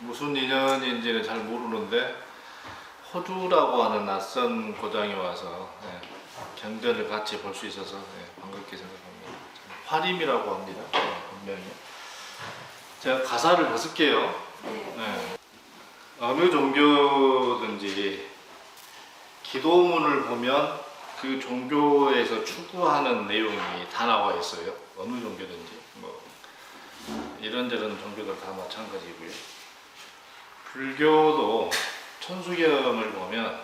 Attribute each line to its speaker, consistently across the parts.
Speaker 1: 무슨 인연인지는 잘 모르는데 호주라고 하는 낯선 고장에 와서 경전을 같이 볼 수 있어서 반갑게 생각합니다. 화림이라고 합니다. 분명히. 제가 가사를 벗을게요. 네. 어느 종교든지 기도문을 보면 그 종교에서 추구하는 내용이 다 나와 있어요. 어느 종교든지 뭐 이런저런 종교들 다 마찬가지고요. 불교도 천수경을 보면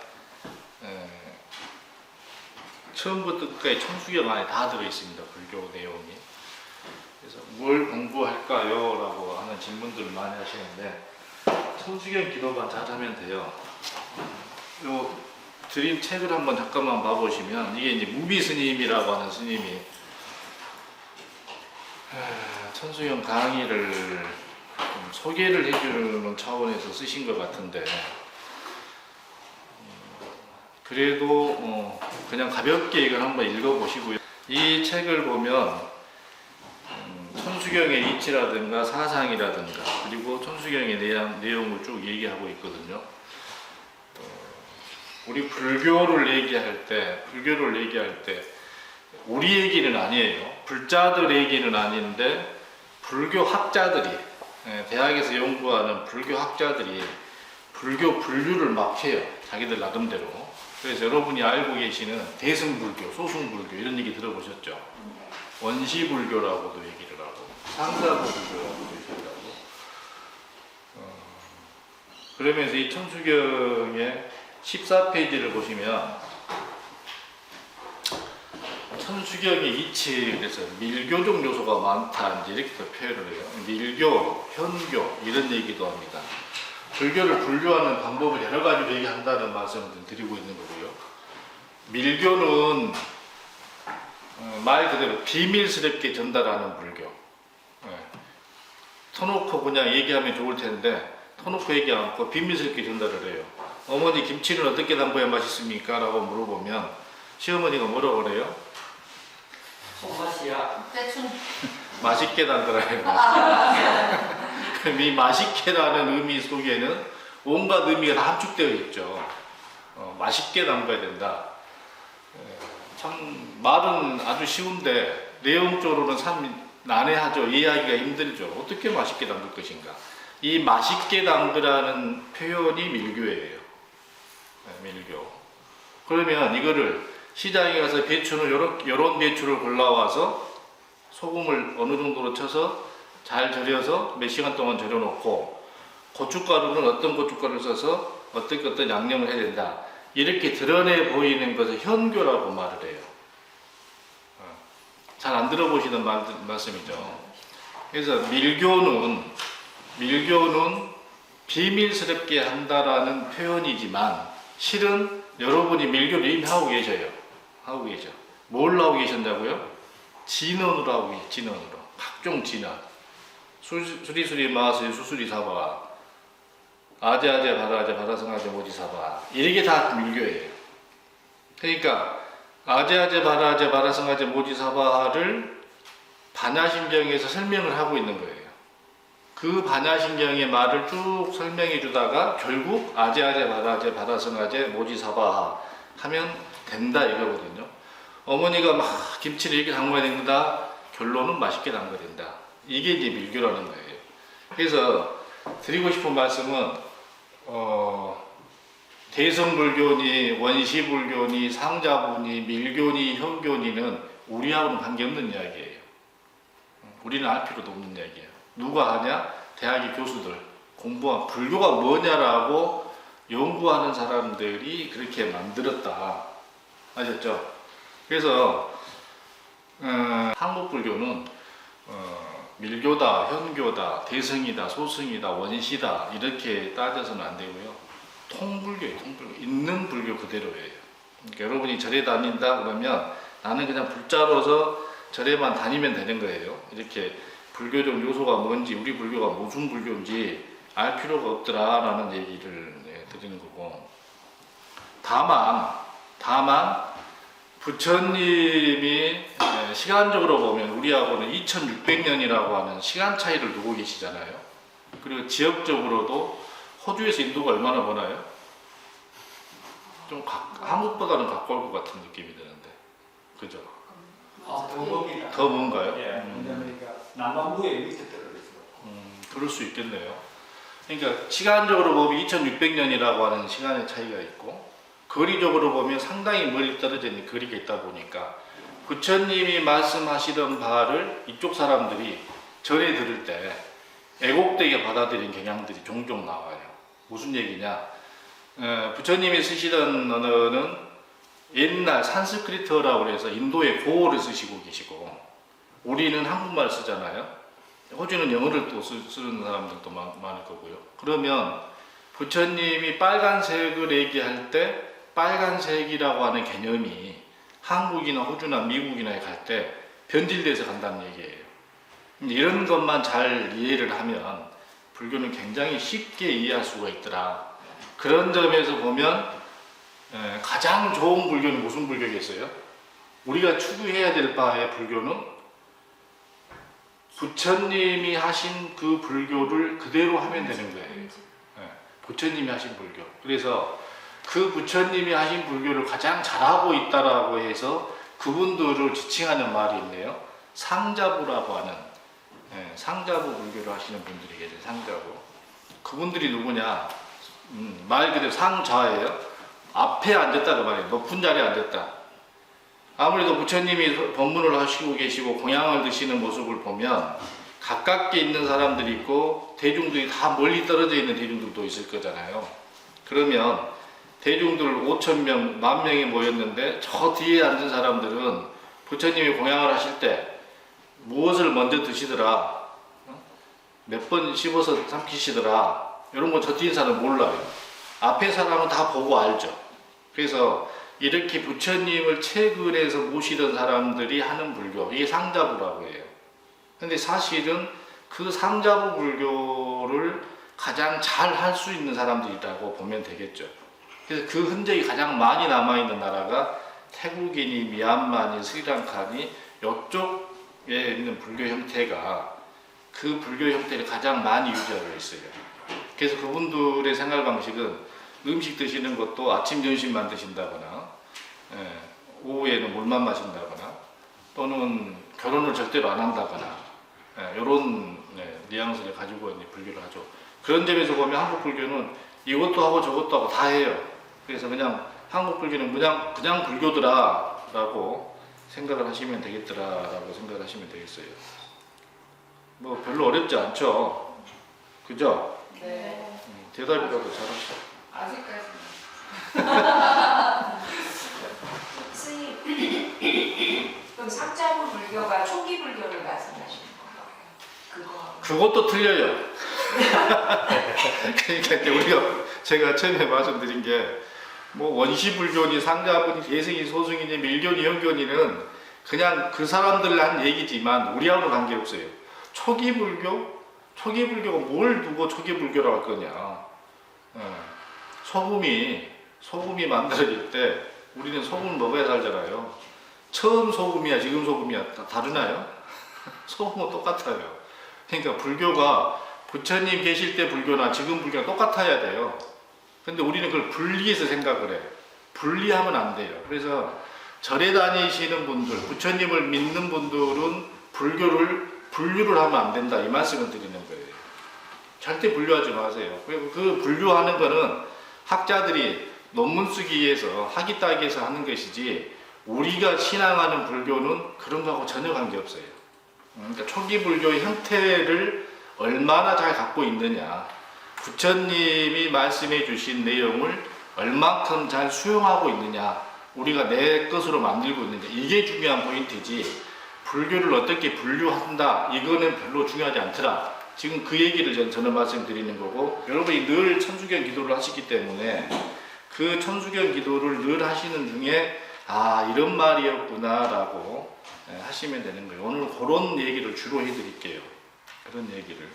Speaker 1: 처음부터 끝까지 천수경 안에 다 들어 있습니다. 불교 내용이. 그래서 뭘 공부할까요? 라고 하는 질문들을 많이 하시는데 천수경 기도만 잘하면 돼요. 요 드린 책을 한번 잠깐만 봐보시면 이게 이제 무비 스님이라고 하는 스님이 천수경 강의를 좀 소개를 해주는 차원에서 쓰신 것 같은데 그래도 그냥 가볍게 이걸 한번 읽어보시고요. 이 책을 보면 천수경의 이치라든가 사상이라든가 그리고 천수경의 내용을 쭉 얘기하고 있거든요. 우리 불교를 얘기할 때 우리 얘기는 아니에요. 불자들 얘기는 아닌데 불교 학자들이 대학에서 연구하는 불교 학자들이 불교 분류를 막 해요. 자기들 나름대로. 그래서 여러분이 알고 계시는 대승불교, 소승불교 이런 얘기 들어보셨죠? 원시불교라고도 얘기를 하고 상사불교라고도 얘기를 하고 그러면서 이 천수경의 14페이지를 보시면 천수경의 이치 그래서 밀교적 요소가 많다 이렇게 표현을 해요. 밀교, 현교 이런 얘기도 합니다. 불교를 분류하는 방법을 여러 가지로 얘기한다는 말씀을 드리고 있는 거고요. 밀교는 말 그대로 비밀스럽게 전달하는 불교. 터놓고 그냥 얘기하면 좋을 텐데 터놓고 얘기 않고 비밀스럽게 전달을 해요. 어머니 김치는 어떻게 담궈야 맛있습니까? 라고 물어보면 시어머니가 뭐라고 그래요?
Speaker 2: 손맛이야.
Speaker 3: 대충
Speaker 1: 맛있게 담그라요. 그럼 이 맛있게라는 의미 속에는 온갖 의미가 다 함축되어 있죠. 맛있게 담가야 된다. 참 말은 아주 쉬운데 내용적으로는 참 난해하죠. 이해하기가 힘들죠. 어떻게 맛있게 담글 것인가. 이 맛있게 담그라는 표현이 밀교예요. 밀교. 그러면 이거를 시장에 가서 배추는 요런 배추를 골라와서 소금을 어느 정도로 쳐서 잘 절여서 몇 시간 동안 절여놓고 고춧가루는 어떤 고춧가루를 써서 어떤 양념을 해야 된다. 이렇게 드러내 보이는 것을 현교라고 말을 해요. 잘 안 들어보시는 말씀이죠. 그래서 밀교는 비밀스럽게 한다라는 표현이지만 실은 여러분이 밀교를 이미 하고 계셔요. 하고 계셔. 뭘 하고 계셨냐고요? 진언으로 하고 계세요. 진언으로. 각종 진언. 수리수리 마하수리 수수리 사바 아제아제 바라아제 바라성아제 모지사바 이렇게 다 밀교예요. 그러니까 아제아제 바라아제 바라성아제 모지사바를 반야심경에서 설명을 하고 있는 거예요. 그 반야심경의 말을 쭉 설명해 주다가 결국 아제아제 바라아제 바라성아제 모지사바 하면 된다 이거거든요. 어머니가 막 김치를 이렇게 담가야 된다. 결론은 맛있게 담가야 된다. 이게 이제 밀교라는 거예요. 그래서 드리고 싶은 말씀은 대성불교니 원시불교니 상자부니 밀교니 현교니는 우리하고는 관계없는 이야기예요. 우리는 알 필요도 없는 이야기예요. 누가 하냐? 대학의 교수들 공부한 불교가 뭐냐라고 연구하는 사람들이 그렇게 만들었다. 아셨죠? 그래서 한국 불교는 밀교다, 현교다, 대승이다, 소승이다, 원시다 이렇게 따져서는 안 되고요. 통불교예요. 통불교. 있는 불교 그대로예요. 그러니까 여러분이 절에 다닌다 그러면 나는 그냥 불자로서 절에만 다니면 되는 거예요. 이렇게 불교적 요소가 뭔지 우리 불교가 무슨 불교인지 알 필요가 없더라라는 얘기를 드리는 거고 다만 부처님이 시간적으로 보면 우리하고는 2600년이라고 하는 시간 차이를 두고 계시잖아요. 그리고 지역적으로도 호주에서 인도가 얼마나 버나요? 좀 한국보다는 가까울 것 같은 느낌이 드는데, 그죠?
Speaker 2: 더 멉니다.
Speaker 1: 더 뭔가요?
Speaker 2: 예. 그러니까 남반부에 밑에 떨어져 있어요.
Speaker 1: 그럴 수 있겠네요. 그러니까 시간적으로 보면 2600년이라고 하는 시간의 차이가 있고, 거리적으로 보면 상당히 멀리 떨어져 있는 거리가 있다 보니까 부처님이 말씀하시던 바를 이쪽 사람들이 전해 들을 때 애곡되게 받아들인 경향들이 종종 나와요. 무슨 얘기냐? 부처님이 쓰시던 언어는 옛날 산스크리트어라고 해서 인도의 고어를 쓰시고 계시고, 우리는 한국말 쓰잖아요. 호주는 영어를 또 쓰는 사람들도 많을 거고요. 그러면 부처님이 빨간색을 얘기할 때 빨간색이라고 하는 개념이 한국이나 호주나 미국이나 갈 때 변질돼서 간다는 얘기예요. 이런 것만 잘 이해를 하면 불교는 굉장히 쉽게 이해할 수가 있더라. 그런 점에서 보면 가장 좋은 불교는 무슨 불교겠어요? 우리가 추구해야 될 바의 불교는 부처님이 하신 그 불교를 그대로 하면 되는 거예요. 부처님이 하신 불교. 그래서 그 부처님이 하신 불교를 가장 잘하고 있다라고 해서 그분들을 지칭하는 말이 있네요. 상자부라고 하는, 상자부 불교를 하시는 분들이 계세요. 상자부. 그분들이 누구냐? 말 그대로 상자예요. 앞에 앉았다 그 말이에요. 높은 자리에 앉았다. 아무래도 부처님이 법문을 하시고 계시고 공양을 드시는 모습을 보면 가깝게 있는 사람들이 있고 대중들이 다 멀리 떨어져 있는 대중들도 있을 거잖아요. 그러면 대중들 5,000명, 10,000명이 모였는데 저 뒤에 앉은 사람들은 부처님이 공양을 하실 때 무엇을 먼저 드시더라, 몇 번 씹어서 삼키시더라, 이런 거 저 뒤에 사람은 몰라요. 앞에 사람은 다 보고 알죠. 그래서 이렇게 부처님을 채근해서 모시던 사람들이 하는 불교, 이게 상자부라고 해요. 근데 사실은 그 상자부 불교를 가장 잘 할 수 있는 사람들이라고 보면 되겠죠. 그래서 그 흔적이 가장 많이 남아있는 나라가 태국이니 미얀마니 스리랑카니 이쪽에 있는 불교 형태가 그 불교 형태를 가장 많이 유지하고 있어요. 그래서 그분들의 생활 방식은 음식 드시는 것도 아침 점심만 드신다거나, 오후에는 물만 마신다거나, 또는 결혼을 절대로 안 한다거나, 이런 뉘앙스를 가지고 있는 불교를 하죠. 그런 점에서 보면 한국 불교는 이것도 하고 저것도 하고 다 해요. 그래서 그냥 한국 불교는 그냥 불교더라라고 생각을 하시면 되겠더라라고 생각을 하시면 되겠어요. 뭐 별로 어렵지 않죠, 그죠?
Speaker 3: 네.
Speaker 1: 대답이라도 잘하시죠.
Speaker 3: 아직까지. 스님, 그럼 상자부 불교가 초기 불교를 말씀하시는 건가요?
Speaker 1: 그것도 틀려요. 그러니까 이제 제가 처음에 말씀드린 게 뭐 원시불교니 상자부니 대승이 소승이니 밀교니 현교니는 그냥 그 사람들 한 얘기지만 우리하고는 관계없어요. 초기 불교가 뭘 두고 초기 불교라고 할 거냐. 소금이 만들어질 때 우리는 소금을 먹어야 살잖아요. 처음 소금이야 지금 소금이야 다르나요? 소금은 똑같아요. 그러니까 불교가 부처님 계실 때 불교나 지금 불교가 똑같아야 돼요. 근데 우리는 그걸 분리해서 생각을 해요. 분리하면 안 돼요. 그래서 절에 다니시는 분들, 부처님을 믿는 분들은 분류를 하면 안 된다, 이 말씀을 드리는 거예요. 절대 분류하지 마세요. 그 분류하는 거는 학자들이 논문 쓰기 위해서 학위 따기 위해서 하는 것이지, 우리가 신앙하는 불교는 그런 거하고 전혀 관계없어요. 그러니까 초기 불교의 형태를 얼마나 잘 갖고 있느냐, 부처님이 말씀해 주신 내용을 얼만큼 잘 수용하고 있느냐, 우리가 내 것으로 만들고 있느냐, 이게 중요한 포인트지, 불교를 어떻게 분류한다 이거는 별로 중요하지 않더라. 지금 그 얘기를 저는 말씀드리는 거고, 여러분이 늘 천수경 기도를 하시기 때문에 그 천수경 기도를 늘 하시는 중에 이런 말이었구나 라고 하시면 되는 거예요. 오늘 그런 얘기를 주로 해드릴게요. 그런 얘기를.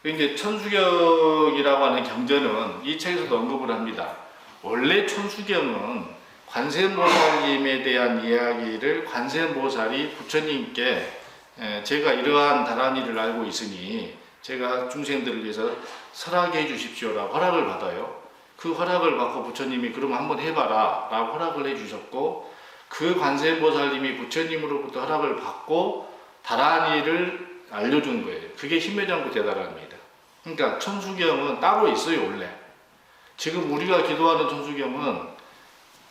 Speaker 1: 이제 천수경이라고 하는 경전은 이 책에서도 언급을 합니다. 원래 천수경은 관세음보살님에 대한 이야기를 관세음보살이 부처님께 제가 이러한 다란 일을 알고 있으니 제가 중생들을 위해서 설하게 해주십시오라고 허락을 받아요. 그 허락을 받고 부처님이 그럼 한번 해봐라 라고 허락을 해주셨고, 그 관세음보살님이 부처님으로부터 허락을 받고 다란이를 알려준 거예요. 그게 신묘장구 대다란입니다. 그러니까 천수경은 따로 있어요. 원래 지금 우리가 기도하는 천수경은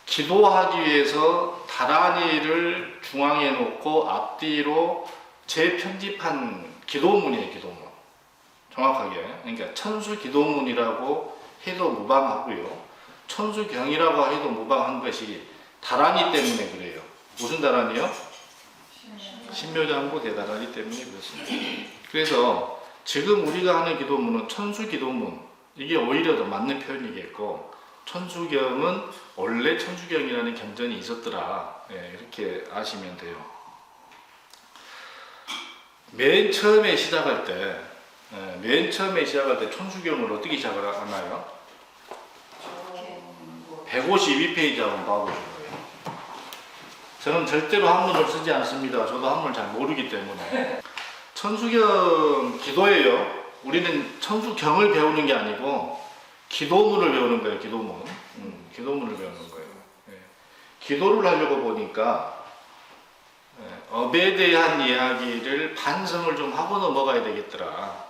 Speaker 1: 기도하기 위해서 다란이를 중앙에 놓고 앞뒤로 재편집한 기도문이에요. 기도문. 정확하게. 그러니까 천수기도문이라고 해도 무방하고요. 천수경이라고 해도 무방한 것이 다란이 때문에 그래요. 무슨 다란이요? 신묘장구 대다란이 때문에 그렇습니다. 그래서 지금 우리가 하는 기도문은 천수기도문, 이게 오히려 더 맞는 표현이겠고, 천수경은 원래 천수경이라는 경전이 있었더라. 이렇게 아시면 돼요. 맨 처음에 시작할 때 천수경을 어떻게 시작을 하나요? 152페이지 한번 봐보시는 거예요. 저는 절대로 한문을 쓰지 않습니다. 저도 한문을 잘 모르기 때문에. 천수경 기도예요. 우리는 천수경을 배우는 게 아니고 기도문을 배우는 거예요. 기도문. 기도문을 배우는 거예요. 기도를 하려고 보니까 업에 대한 이야기를 반성을 좀 하고 넘어가야 되겠더라.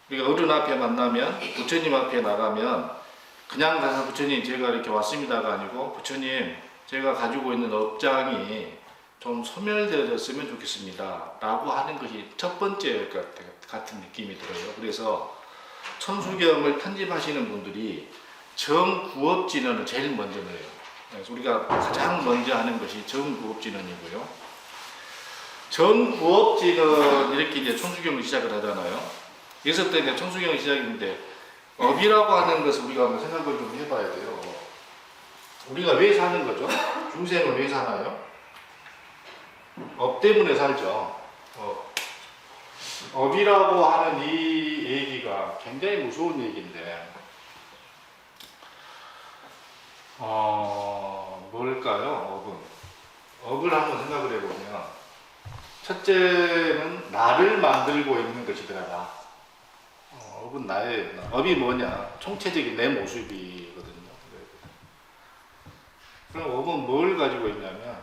Speaker 1: 우리가 어른 앞에 만나면, 부처님 앞에 나가면 그냥 가서 부처님 제가 이렇게 왔습니다가 아니고, 부처님 제가 가지고 있는 업장이 좀 소멸되어졌으면 좋겠습니다 라고 하는 것이 첫 번째 같은 느낌이 들어요. 그래서 천수경을 편집하시는 분들이 정구업진언을 제일 먼저 넣어요. 그래서 우리가 가장 먼저 하는 것이 정구업진언이고요. 정구업진언 이렇게 이제 천수경을 시작을 하잖아요. 여기서부터 이제 천수경이 시작인데, 업이라고 하는 것을 우리가 한번 생각을 좀 해봐야 돼요. 우리가 왜 사는 거죠? 중생은 왜 사나요? 업 때문에 살죠. 업이라고 하는 이 얘기가 굉장히 무서운 얘기인데, 뭘까요? 업을 한번 생각을 해보면, 첫째는 나를 만들고 있는 것이더라. 업은 나예요. 업이 뭐냐? 총체적인 내 모습이거든요. 그럼 업은 뭘 가지고 있냐면,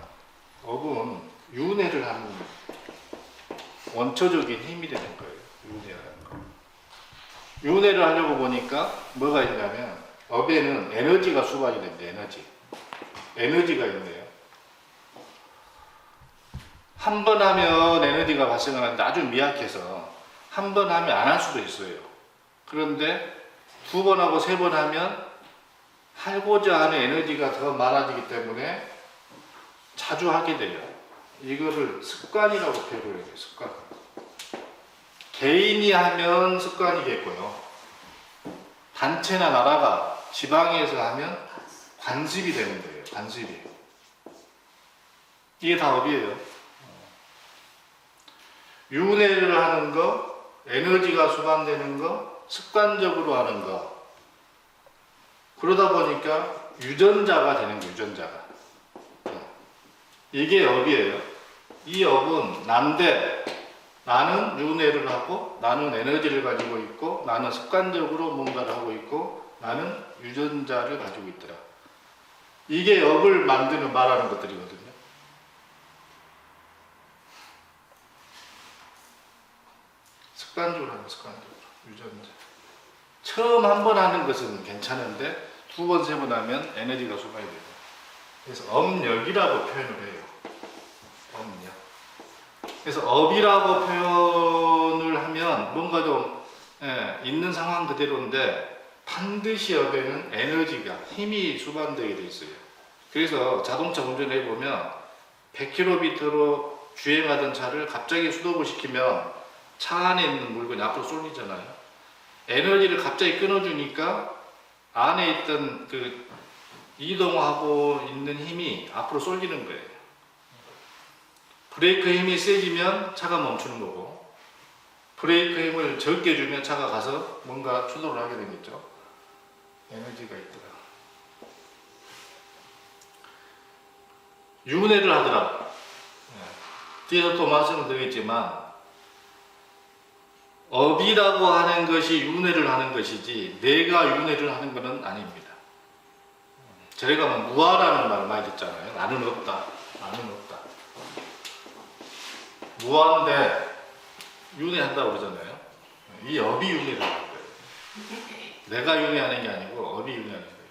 Speaker 1: 업은 윤회를 하는 원초적인 힘이 되는 거예요. 윤회라는 거. 윤회를 하려고 보니까 뭐가 있냐면, 업에는 에너지가 수반이 됩니다. 에너지가 있네요. 한 번 하면 에너지가 발생하는데 아주 미약해서 한 번 하면 안 할 수도 있어요. 그런데 두 번 하고 세 번 하면 하고자 하는 에너지가 더 많아지기 때문에 자주 하게 돼요. 이거를 습관이라고 표현해요. 습관. 개인이 하면 습관이겠고요. 단체나 나라가 지방에서 하면 관습이 되는 거예요. 관습이. 이게 다 업이에요. 윤회를 하는 거, 에너지가 수반되는 거, 습관적으로 하는 거. 그러다 보니까 유전자가 되는 거예요. 유전자가. 이게 업이에요. 이 업은 난데, 나는 윤회를 하고, 나는 에너지를 가지고 있고, 나는 습관적으로 뭔가를 하고 있고, 나는 유전자를 가지고 있더라. 이게 업을 만드는 말하는 것들이거든요. 습관적으로 하는 습관적으로. 유전자. 처음 한 번 하는 것은 괜찮은데, 두 번, 세 번 하면 에너지가 소모이 돼요. 그래서 업력이라고 표현을 해요. 업력. 그래서 업이라고 표현을 하면 뭔가 좀 있는 상황 그대로인데, 반드시 업에는 에너지가, 힘이 수반되게 돼 있어요. 그래서 자동차 운전해 보면 100km로 주행하던 차를 갑자기 스톱을 시키면 차 안에 있는 물건이 앞으로 쏠리잖아요. 에너지를 갑자기 끊어주니까 안에 있던 그 이동하고 있는 힘이 앞으로 쏠리는 거예요. 브레이크 힘이 세지면 차가 멈추는 거고, 브레이크 힘을 적게 주면 차가 가서 뭔가 추돌을 하게 되겠죠. 에너지가 있더라. 윤회를 하더라. 뒤에서 또 말씀을 드리겠지만, 업이라고 하는 것이 윤회를 하는 것이지 내가 윤회를 하는 것은 아닙니다. 저희가 뭐 무아라는 말 많이 듣잖아요. 나는 없다. 나는 없다. 무아인데 윤회한다고 그러잖아요. 이 업이 윤회를 하는 거예요. 내가 윤회하는 게 아니고 업이 윤회하는 거예요.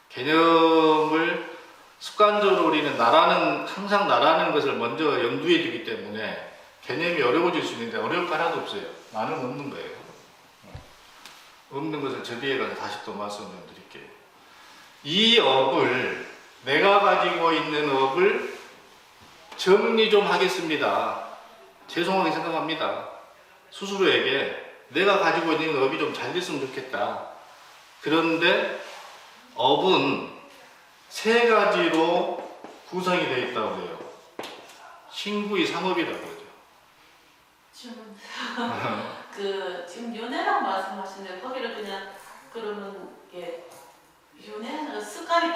Speaker 1: 개념을 습관적으로 우리는 항상 나라는 것을 먼저 염두에 두기 때문에 개념이 어려워질 수 있는데 어려울 거 하나도 없어요. 나는 없는 거예요. 없는 것을 저 뒤에 가서 다시 또 말씀 좀 드릴게요. 이 업을, 내가 가지고 있는 업을 정리 좀 하겠습니다. 죄송하게 생각합니다. 스스로에게 내가 가지고 있는 업이 좀 잘 됐으면 좋겠다. 그런데 업은 세 가지로 구성이 되어 있다고 해요. 신구의 삼업이라고 그러죠.
Speaker 4: 지금 지금 윤회라고 말씀하시는데 거기를 그냥 그러면 이게 윤회는 습관이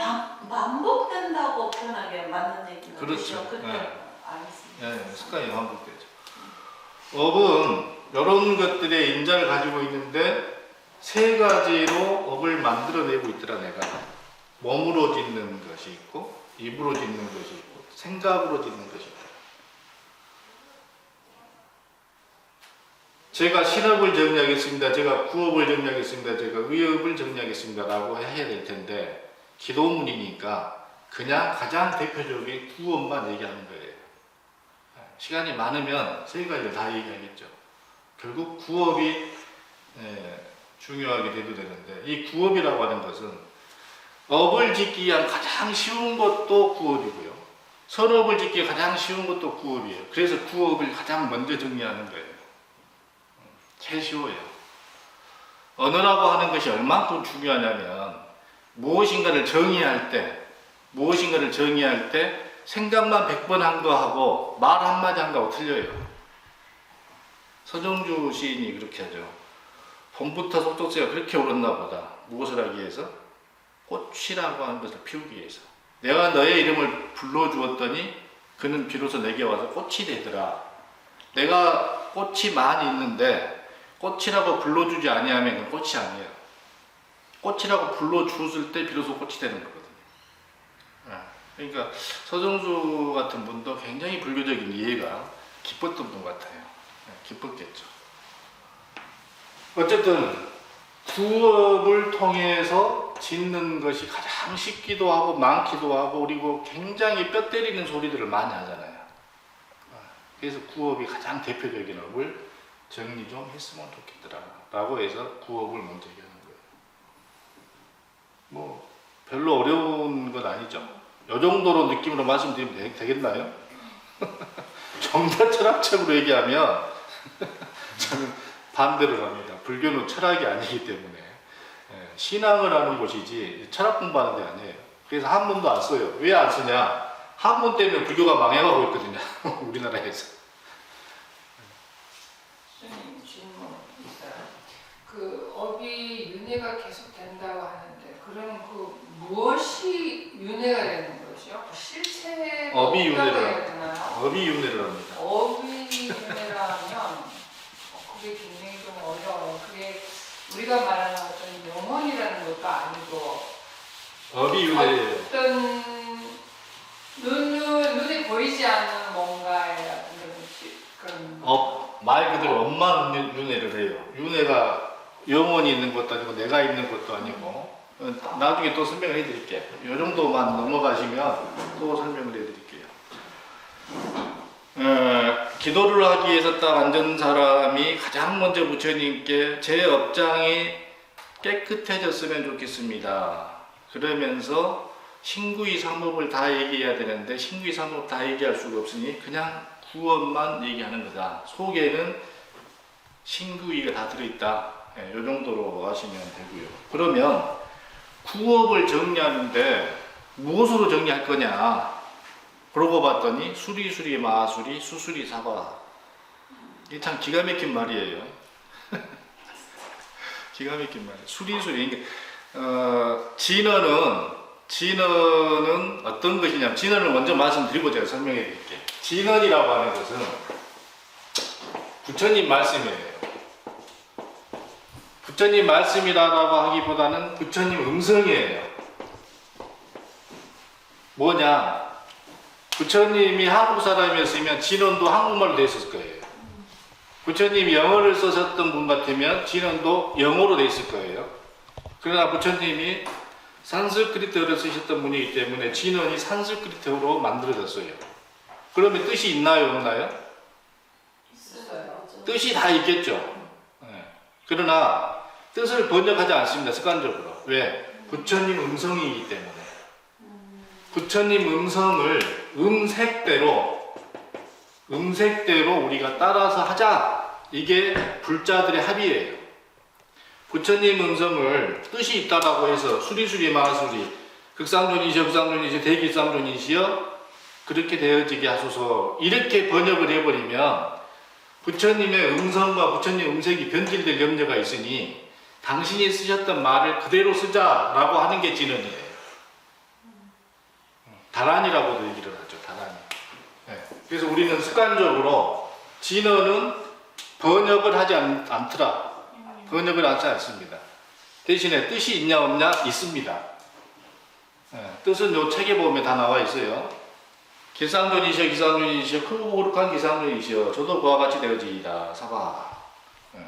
Speaker 4: 반복된다고 표현하게 맞는 얘기는
Speaker 1: 그렇죠.
Speaker 4: 그때
Speaker 1: 네.
Speaker 4: 알겠습니다.
Speaker 1: 네, 습관이 반복되죠. 업은 이런 것들의 인자를 가지고 있는데 세 가지로 업을 만들어내고 있더라. 내가 몸으로 짓는 것이 있고 입으로 짓는 것이 있고 생각으로 짓는 것이 있다. 제가 신업을 정리하겠습니다. 제가 구업을 정리하겠습니다. 제가 의업을 정리하겠습니다. 라고 해야 될 텐데 기도문이니까 그냥 가장 대표적인 구업만 얘기하는 거예요. 시간이 많으면 세 가지를 다 얘기하겠죠. 결국 구업이 중요하게 돼도 되는데 이 구업이라고 하는 것은 업을 짓기 위한 가장 쉬운 것도 구업이고요. 선업을 짓기 위해 가장 쉬운 것도 구업이에요. 그래서 구업을 가장 먼저 정리하는 거예요. 제일 쉬워요. 언어라고 하는 것이 얼만큼 중요하냐면 무엇인가를 정의할 때 생각만 100번 한 거하고 말 한마디 한 거하고 틀려요. 서정주 시인이 그렇게 하죠. 봄부터 속독새가 그렇게 오렀나 보다. 무엇을 하기 위해서? 꽃이라고 하는 것을 피우기 위해서. 내가 너의 이름을 불러주었더니 그는 비로소 내게 와서 꽃이 되더라. 내가 꽃이 많이 있는데 꽃이라고 불러주지 아니하면 그건 꽃이 아니에요. 꽃이라고 불러주었을 때 비로소 꽃이 되는 거거든요. 그러니까 서정수 같은 분도 굉장히 불교적인 이해가 깊었던 분 같아요. 기뻤겠죠. 어쨌든 구업을 통해서 짓는 것이 가장 쉽기도 하고 많기도 하고 그리고 굉장히 뼈 때리는 소리들을 많이 하잖아요. 그래서 구업이 가장 대표적인 업을 정리 좀 했으면 좋겠더라 라고 해서 구업을 먼저 얘기하는 거예요. 뭐 별로 어려운 건 아니죠. 이 정도로 느낌으로 말씀드리면 되겠나요? 정자 철학적으로 얘기하면 저는 반대로 갑니다. 불교는 철학이 아니기 때문에 신앙을 하는 곳이지 철학 공부하는 데 아니에요. 그래서 한문도 안 써요. 왜 안 쓰냐? 한문 때문에 불교가 망해가고 있거든요. 우리나라에서.
Speaker 3: 선생님 질문 있어요. 그 업이 윤회가 계속 된다고 하는데 그럼 그 무엇이 윤회가 되는 것이요? 실체가
Speaker 1: 업이 윤회를
Speaker 3: 해야 되나요?
Speaker 1: 업이 윤회를 합니다.
Speaker 3: 업이 윤회라면 그게 굉장히 좀 어려워요. 그게 우리가 말하는 어떤 영혼이라는 것도 아니고
Speaker 1: 업이 윤회예요.
Speaker 3: 어떤 눈에 보이지 않는 뭔가의 그런
Speaker 1: 말 그대로 업만 윤회를 해요. 윤회가 영혼이 있는 것도 아니고 내가 있는 것도 아니고 나중에 또 설명을 해드릴게요. 이 정도만 넘어가시면 또 설명을 해드릴게요. 기도를 하기 위해서 딱 앉은 사람이 가장 먼저 부처님께 제 업장이 깨끗해졌으면 좋겠습니다. 그러면서 신구의 삼업을 다 얘기해야 되는데 신구의 삼업 다 얘기할 수가 없으니 그냥 구업만 얘기하는 거다. 속에는 신구의가 다 들어있다. 이 정도로 하시면 되고요. 그러면 구업을 정리하는데 무엇으로 정리할 거냐? 그러고 봤더니 수리수리 마수리 수수리 사바. 이게 참 기가 막힌 말이에요. 기가 막힌 말. 수리수리. 진언은 어떤 것이냐면 진언을 먼저 말씀드리고 제가 설명해 드릴게요. 진언이라고 하는 것은 부처님 말씀이에요. 부처님 말씀이라고 하기보다는 부처님 음성이에요. 뭐냐? 부처님이 한국 사람이었으면 진언도 한국말로 돼 있을 거예요. 부처님이 영어를 쓰셨던 분 같으면 진언도 영어로 돼 있을 거예요. 그러나 부처님이 산스크리트어를 쓰셨던 분이기 때문에 진언이 산스크리트어로 만들어졌어요. 그러면 뜻이 있나요, 없나요?
Speaker 3: 있어요.
Speaker 1: 뜻이 다 있겠죠. 예. 그러나 뜻을 번역하지 않습니다. 습관적으로. 왜? 부처님 음성이기 때문에. 부처님 음성을 음색대로 우리가 따라서 하자. 이게 불자들의 합의예요. 부처님 음성을 뜻이 있다라고 해서 수리수리 마수리 극상존이시여 극상존이시여 대기상존이시여 그렇게 되어지게 하소서 이렇게 번역을 해버리면 부처님의 음성과 부처님 음색이 변질될 염려가 있으니 당신이 쓰셨던 말을 그대로 쓰자라고 하는 게 진언이에요. 다란이라고도 얘기를 하죠. 다란이. 네. 그래서 우리는 습관적으로 진언은 번역을 하지 않더라. 번역을 하지 않습니다. 대신에 뜻이 있냐 없냐 있습니다. 네. 뜻은 요 책에 보면 다 나와 있어요. 기상존이시여 기상존이시여 크고 거룩한 기상존이시여 저도 그와 같이 되어지이다 사바. 네.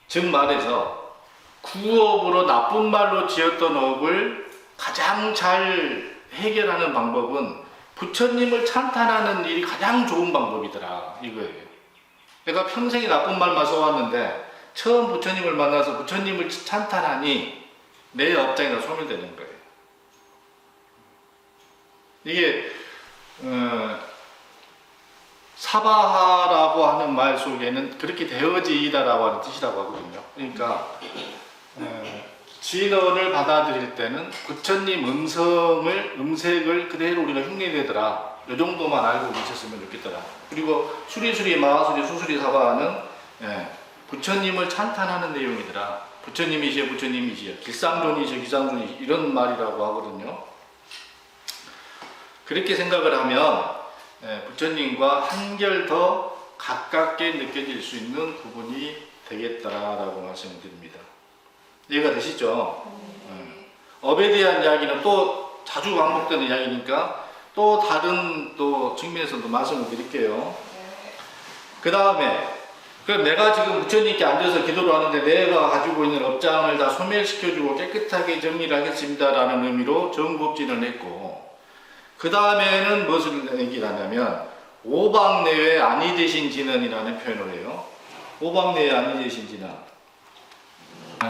Speaker 1: 즉 말해서 구업으로 나쁜 말로 지었던 업을 가장 잘 해결하는 방법은 부처님을 찬탄하는 일이 가장 좋은 방법이더라 이거예요. 내가 평생에 나쁜 말만 써왔는데 처음 부처님을 만나서 부처님을 찬탄하니 내 업장이 다 소멸되는 거예요. 이게 사바하라고 하는 말 속에는 그렇게 되어지이다라고 하는 뜻이라고 하거든요. 그러니까 진언을 받아들일 때는 부처님 음색을 그대로 우리가 흉내내더라. 이 정도만 알고 계셨으면 좋겠더라. 그리고 수리수리 마하수리 수수리 사바는 부처님을 찬탄하는 내용이더라. 부처님이시여 부처님이시여 길상존이시여 기상존이시여 이런 말이라고 하거든요. 그렇게 생각을 하면 부처님과 한결 더 가깝게 느껴질 수 있는 부분이 되겠다라고 말씀을 드립니다. 이해가 되시죠? 업에 대한 이야기는 또 자주 반복되는 이야기니까 또 다른 또 측면에서도 말씀을 드릴게요. 그 다음에 내가 지금 부처님께 앉아서 기도를 하는데 내가 가지고 있는 업장을 다 소멸시켜주고 깨끗하게 정리를 하겠습니다라는 의미로 정법진을 했고 그 다음에는 무엇을 얘기를 하냐면 오방내외 아니 되신 진언이라는 표현을 해요. 오방내외 아니 되신 진언.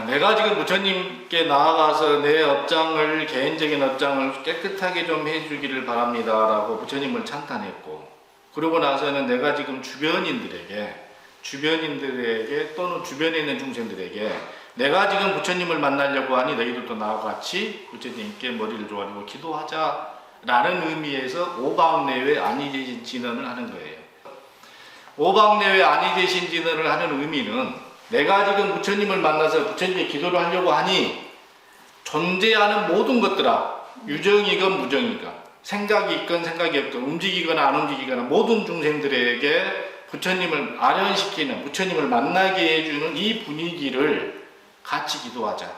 Speaker 1: 내가 지금 부처님께 나아가서 내 업장을 개인적인 업장을 깨끗하게 좀 해주기를 바랍니다 라고 부처님을 찬탄했고 그러고 나서는 내가 지금 주변인들에게 또는 주변에 있는 중생들에게 내가 지금 부처님을 만나려고 하니 너희들도 나와 같이 부처님께 머리를 조아리고 기도하자 라는 의미에서 오방내외 아니 되신 진언을 하는 거예요. 오방내외 아니 되신 진언을 하는 의미는 내가 지금 부처님을 만나서 부처님께 기도를 하려고 하니 존재하는 모든 것들아 유정이건 무정이건 생각이 있건 생각이 없건 움직이거나 안 움직이거나 모든 중생들에게 부처님을 아련시키는 부처님을 만나게 해주는 이 분위기를 같이 기도하자.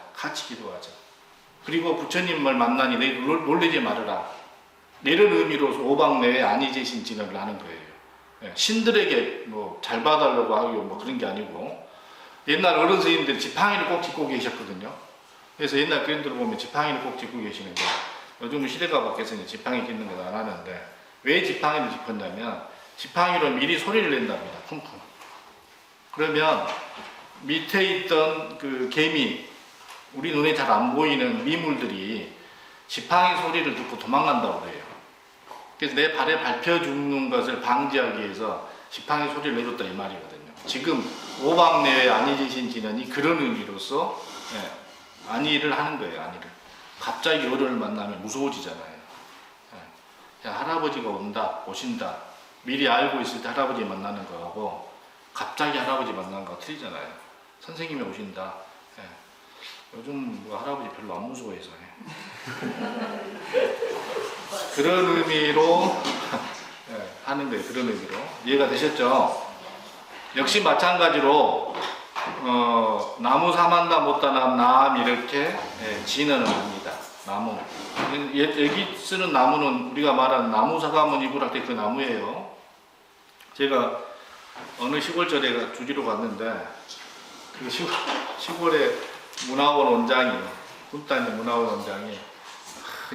Speaker 1: 그리고 부처님을 만나니 너희 놀라지 말아라. 이런 의미로 오방내외 아니 되신 진언을 하는 거예요. 신들에게 뭐 잘 봐달라고 하고 뭐 그런 게 아니고 옛날 어른 스님들이 지팡이를 꼭 짚고 계셨거든요. 그래서 옛날 그림들을 보면 지팡이를 꼭 짚고 계시는데 요즘은 시대가 바뀌어서 지팡이 짚는 건 안 하는데 왜 지팡이를 짚었냐면 지팡이로 미리 소리를 낸답니다. 쿵쿵. 그러면 밑에 있던 그 개미 우리 눈에 잘 안 보이는 미물들이 지팡이 소리를 듣고 도망간다고 그래요. 그래서 내 발에 밟혀 죽는 것을 방지하기 위해서 지팡이 소리를 내줬다 이 말이거든요. 지금 오방내외 아니 되신 진언이 그런 의미로서 안위를 하는 거예요. 안위를. 갑자기 어른을 만나면 무서워지잖아요. 할아버지가 오신다. 미리 알고 있을 때 할아버지 만나는 거하고 갑자기 할아버지 만나는 거 틀리잖아요. 선생님이 오신다. 요즘 뭐 할아버지 별로 안 무서워해서 그런 의미로 하는 거예요. 그런 의미로 이해가 되셨죠? 역시 마찬가지로 나무 사만다 못다남 남 이렇게 진언을 합니다. 나무. 여기 쓰는 나무는 우리가 말하는 나무 사과문 이불 할 때 그 나무예요. 제가 어느 시골절에 주지로 갔는데 그 시골에 문화원 원장이 군단의 문화원 원장이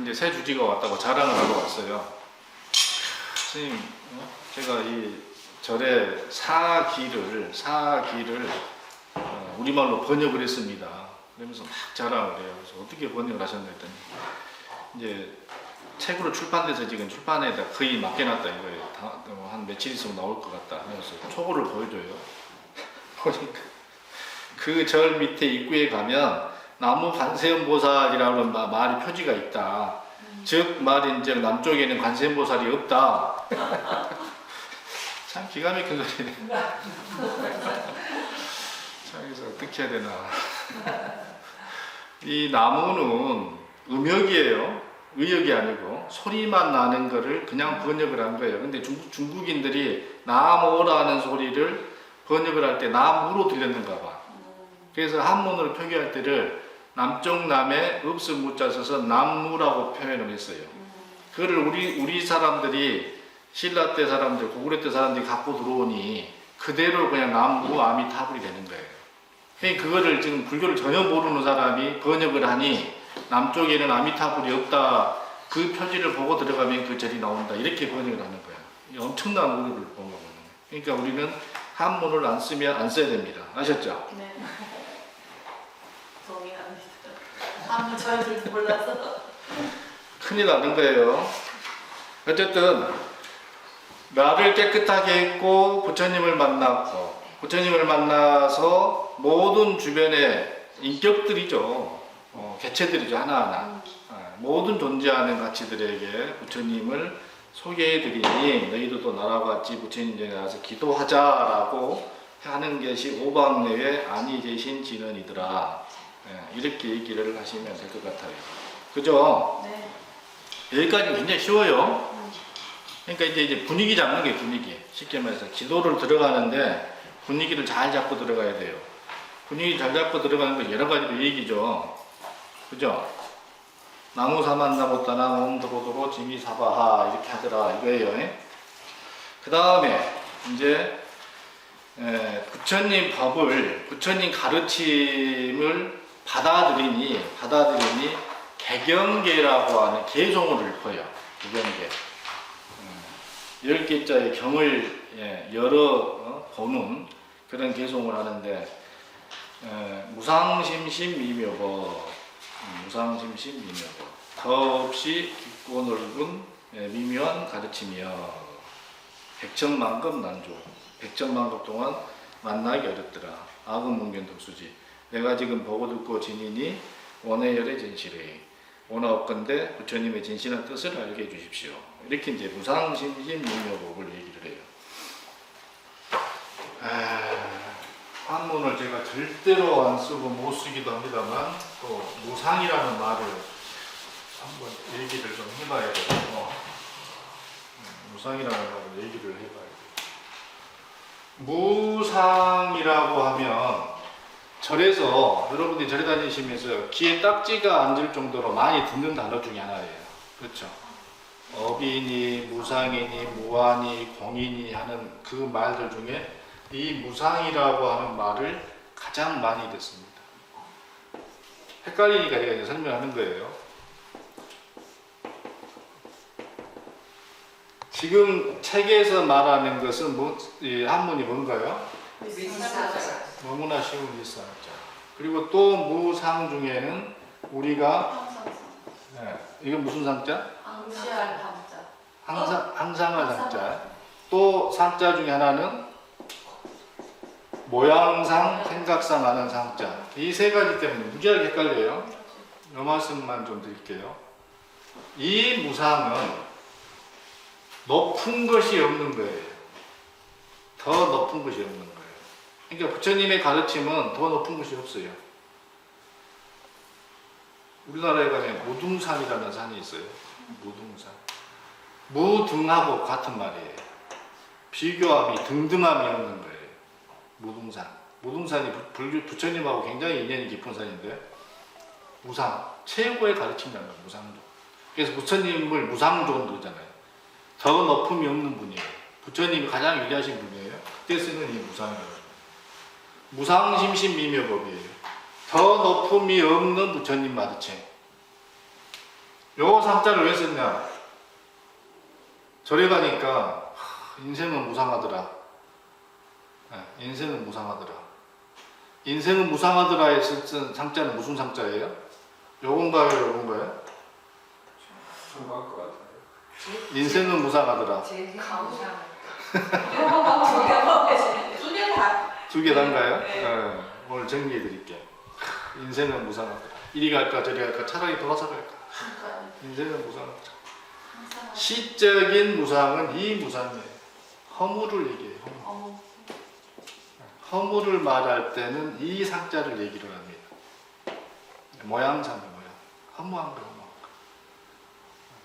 Speaker 1: 이제 새 주지가 왔다고 자랑을 하러 왔어요. 선생님, 제가 이 절에 사기를 우리말로 번역을 했습니다. 그러면서 막 자랑을 해요. 그래서 어떻게 번역을 하셨나 했더니 이제 책으로 출판돼서 지금 출판에다 거의 맡겨놨다 이거예요. 한 며칠 있으면 나올 것 같다 하면서 초고를 보여줘요. 보니까 그 절 밑에 입구에 가면 나무 관세음보살이라는 말이 표지가 있다. 즉 말인즉 남쪽에는 관세음보살이 없다. 참 기가 막힌 소리네. 참 그래서 어떻게 해야 되나. 이 나무는 음역이에요. 의역이 아니고 소리만 나는 거를 그냥 번역을 한 거예요. 근데 중국인들이 나무라는 소리를 번역을 할 때 나무로 들렸는가 봐. 그래서 한문으로 표기할 때를 남쪽 남에 읍을 무자 써서 남무라고 표현을 했어요. 그거를 우리 사람들이 신라 때 사람들, 고구려 때 사람들이 갖고 들어오니 그대로 그냥 남무 아미타불이 되는 거예요. 그러니까 그거를 지금 불교를 전혀 모르는 사람이 번역을 하니 남쪽에는 아미타불이 없다. 그 표지를 보고 들어가면 그 절이 나온다. 이렇게 번역을 하는 거예요. 엄청난 오류를 본 거거든요. 그러니까 우리는 한문을 안 쓰면 안 써야 됩니다. 아셨죠?
Speaker 4: 네. 동의합니다. 한번 저희들도 몰라서.
Speaker 1: 큰일 나는 거예요. 어쨌든 나를 깨끗하게 했고 부처님을 만났고 부처님을 만나서 모든 주변의 인격들이죠. 개체들이죠. 하나하나. 모든 존재하는 가치들에게 부처님을 소개해드리니 너희들도 나라와 같이 부처님 전에 가서 기도하자라고 하는 것이 오방내의 아니 되신 진언이더라. 이렇게 얘기를 하시면 될 것 같아요. 그죠?
Speaker 4: 네.
Speaker 1: 여기까지는 굉장히 쉬워요. 그러니까 이제 분위기 잡는 게 분위기. 쉽게 말해서 기도를 들어가는데 분위기를 잘 잡고 들어가야 돼요. 분위기 잘 잡고 들어가는 건 여러 가지로 얘기죠. 그죠? 나무 사만나 못다나 옴도로도로 지미 사바하 이렇게 하더라 이거예요. 그 다음에 이제 부처님 법을 부처님 가르침을 받아들이니 개경계라고 하는 개송을 읊어요. 개경계. 10개자의 경을 열어 보는 그런 개송을 하는데 무상심심미묘법 무상심심미묘법 더없이 깊고 넓은 미묘한 가르침이여 백천만급 난조 백천만급 동안 만나기 어렵더라. 아금문견 독수지 내가 지금 보고 듣고 지니니 원해열의 진실에 원하옵건대 부처님의 진실한 뜻을 알게 해주십시오. 이렇게 이제 무상심심미묘법을 얘기를 해요. 한문을 제가 절대로 안 쓰고 못 쓰기도 합니다만 또 무상이라는 말을 한번 얘기를 좀 해봐야 되고 무상이라는 말을 얘기를 해봐야 돼요. 무상이라고 하면 절에서 여러분들이 절에 다니시면서 귀에 딱지가 앉을 정도로 많이 듣는 단어 중에 하나예요. 그렇죠? 어비니, 무상이니, 무아니, 공이니 하는 그 말들 중에 이 무상이라고 하는 말을 가장 많이 듣습니다. 헷갈리니까 제가 이제 설명하는 거예요. 지금 책에서 말하는 것은 이 한문이 뭔가요? 너무나 쉬운 일상자. 그리고 또 무상 중에는 우리가 이건 무슨 상자?
Speaker 4: 항시할 상자.
Speaker 1: 항상할 상자. 또 상자 중에 하나는 모양상, 생각상 하는 상자. 이 세 가지 때문에 무지하게 헷갈려요. 이 말씀만 좀 드릴게요. 이 무상은 높은 것이 없는 거예요. 더 높은 것이 없는 거예요. 그러니까 부처님의 가르침은 더 높은 것이 없어요. 우리나라에 가면 무등산이라는 산이 있어요. 무등산. 무등하고 같은 말이에요. 비교함이 등등함이 없는 거예요. 무등산. 무등산이 부처님하고 굉장히 인연이 깊은 산인데 무상 최고의 가르침이라는 거예요. 무상도. 그래서 부처님을 무상존 그러잖아요. 더 높음이 없는 분이에요. 부처님이 가장 위대하신 분이에요. 그때 쓰는 이 무상이에요. 무상심신미묘법이에요. 더 높음이 없는 부처님 마드체. 요 삼자를 왜 썼냐? 절에 가니까 인생은 무상하더라. 인생은 무상하더라. 인생은 무상하더라에 쓴 상자는 무슨 상자예요? 요건가요? 요건가요?
Speaker 2: 중간 것 같아요.
Speaker 1: 인생은 무상하더라.
Speaker 3: 제
Speaker 4: 감사.
Speaker 3: 감사.
Speaker 4: 두개 다.
Speaker 1: 두 개 단가요?
Speaker 4: 네.
Speaker 1: 오늘 정리해 드릴게요. 인생은 무상하더라. 이리 갈까 저리 갈까 차라리 돌아서 갈까? 인생은 무상하더라. 시적인 무상은 이 무상이에요. 허물을 얘기해요. 허물. 허물을 말할 때는 이 상자를 얘기를 합니다. 모양상 모양. 허무한 거,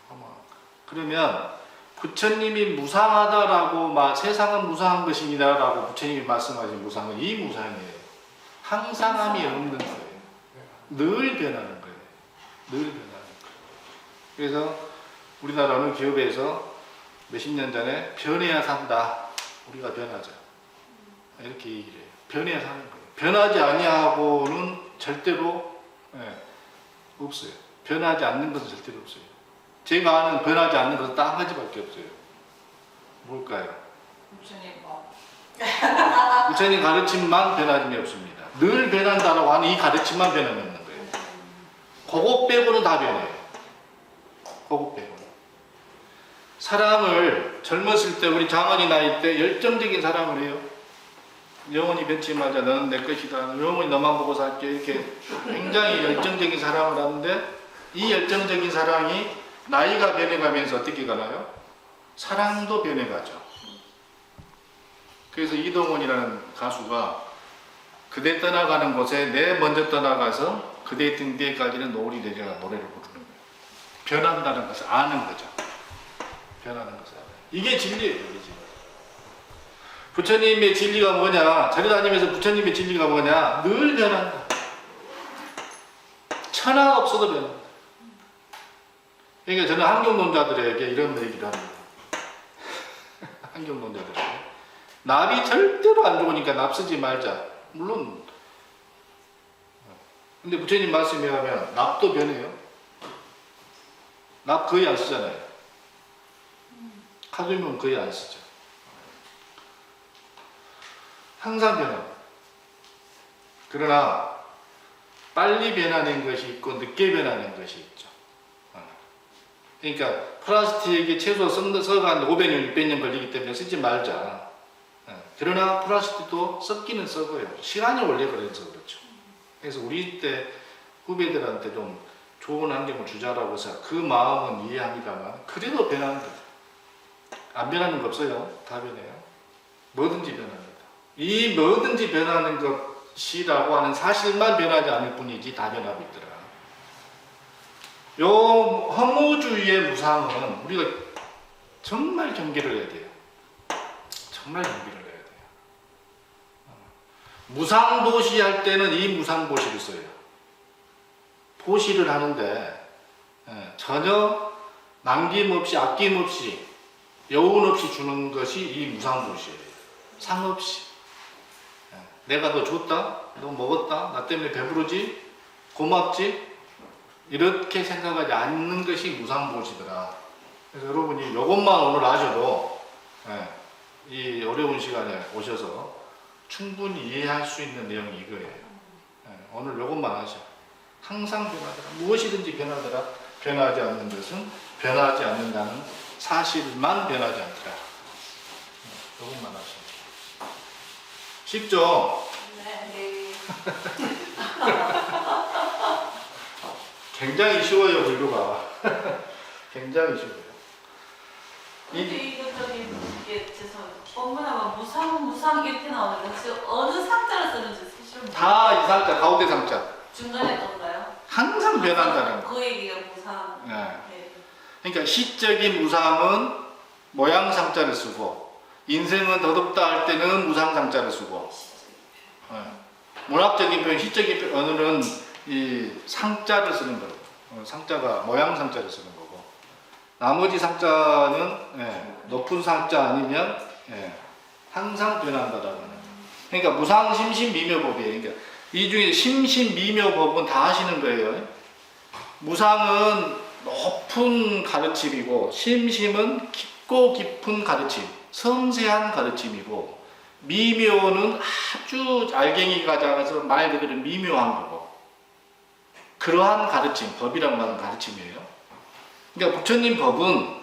Speaker 1: 허무한 거. 그러면 부처님이 무상하다라고 세상은 무상한 것입니다라고 부처님이 말씀하신 무상은 이 무상이에요. 항상함이 없는 거예요. 늘 변하는 거예요. 늘 변하는 거예요. 그래서 우리나라는 기업에서 몇십 년 전에 변해야 산다. 우리가 변하자. 이렇게 얘기를 해요. 변해야 사는 거예요. 변하지 아니하고는 절대로 없어요. 변하지 않는 것은 절대로 없어요. 제가 아는 변하지 않는 것은 딱 한 가지밖에 없어요. 뭘까요?
Speaker 3: 부처님 뭐
Speaker 1: 부처님 가르침만 변함이 없습니다. 늘 변한다라고 하는 이 가르침만 변함이 없는 거예요. 그것 빼고는 다 변해요. 그것 빼고는. 사람을 젊었을 때 우리 장원이 나이 때 열정적인 사람을 해요. 영원히 변치 말자. 너는 내 것이다. 영원히 너만 보고 살게. 이렇게 굉장히 열정적인 사랑을 하는데 이 열정적인 사랑이 나이가 변해가면서 어떻게 가나요? 사랑도 변해가죠. 그래서 이동원이라는 가수가 그대 떠나가는 곳에 내 먼저 떠나가서 그대 등 뒤에까지는 노을이 되리라 노래를 부르는 거예요. 변한다는 것을 아는 거죠. 변하는 것을 알아요. 이게 진리예요. 이게 진리. 부처님의 진리가 뭐냐? 절에 다니면서 부처님의 진리가 뭐냐? 늘 변한다. 천하 없어도 변한다. 그러니까 저는 환경론자들에게 이런 얘기를 합니다. 환경론자들에게 납이 절대로 안 좋으니까 납 쓰지 말자. 물론 근데 부처님 말씀에 하면 납도 변해요. 납 거의 안 쓰잖아요. 카드뮴 거의 안 쓰죠. 항상 변하고. 그러나 빨리 변하는 것이 있고 늦게 변하는 것이 있죠. 그러니까 플라스틱이 최소 썩어가 한 500년, 600년 걸리기 때문에 쓰지 말자. 그러나 플라스틱도 썩기는 썩어요. 시간이 오래 걸려서 그렇죠. 그래서 우리 때 후배들한테 좀 좋은 환경을 주자라고 해서 그 마음은 이해합니다만 그래도 변하는 거죠. 안 변하는 거 없어요. 다 변해요. 뭐든지 변합니다. 이 뭐든지 변하는 것이라고 하는 사실만 변하지 않을 뿐이지 다 변하고 있더라. 요 허무주의의 무상은 우리가 정말 경계를 해야 돼요. 정말 경계를 해야 돼요. 무상보시 할 때는 이 무상보시를 써요. 보시를 하는데 전혀 남김없이 아낌없이 여운 없이 주는 것이 이 무상보시예요. 상 없이. 내가 너 줬다? 너 먹었다? 나 때문에 배부르지? 고맙지? 이렇게 생각하지 않는 것이 무상보시더라. 그래서 여러분이 이것만 오늘 아셔도 이 어려운 시간에 오셔서 충분히 이해할 수 있는 내용이 이거예요. 오늘 이것만 아셔. 항상 변하더라. 무엇이든지 변하더라. 변하지 않는 것은 변하지 않는다는 사실만 변하지 않더라. 이것만 아셔. 쉽죠?
Speaker 4: 네.
Speaker 1: 굉장히 쉬워요, 불교가. 굉장히 쉬워요.
Speaker 4: 근데 이거 저기 이게 죄송해요. 법문하면 무상 이렇게 나오는데 혹시 어느 상자를 쓰는지 사실은
Speaker 1: 다 이 상자, 가운데 상자.
Speaker 4: 중간에 떤가요?
Speaker 1: 항상 변한다는 거.
Speaker 4: 그 얘기가 무상.
Speaker 1: 네.
Speaker 4: 네.
Speaker 1: 그러니까 시적인 무상은 모양 상자를 쓰고 인생은 더덥다 할 때는 무상 상자를 쓰고 예. 문학적인 표현, 시적인 표현은 이 상자를 쓰는 거예요. 상자가 모양 상자를 쓰는 거고, 나머지 상자는 높은 상자 아니면 항상 변한다라는 거예요. 그러니까 무상, 심심, 미묘법이에요. 그러니까 이 중에 심심, 미묘법은 다 하시는 거예요. 무상은 높은 가르침이고, 심심은 깊고 깊은 가르침, 섬세한 가르침이고, 미묘는 아주 알갱이가 작아서 말 그대로 미묘한 거고, 그러한 가르침, 법이라고 하는 가르침이에요. 그러니까 부처님 법은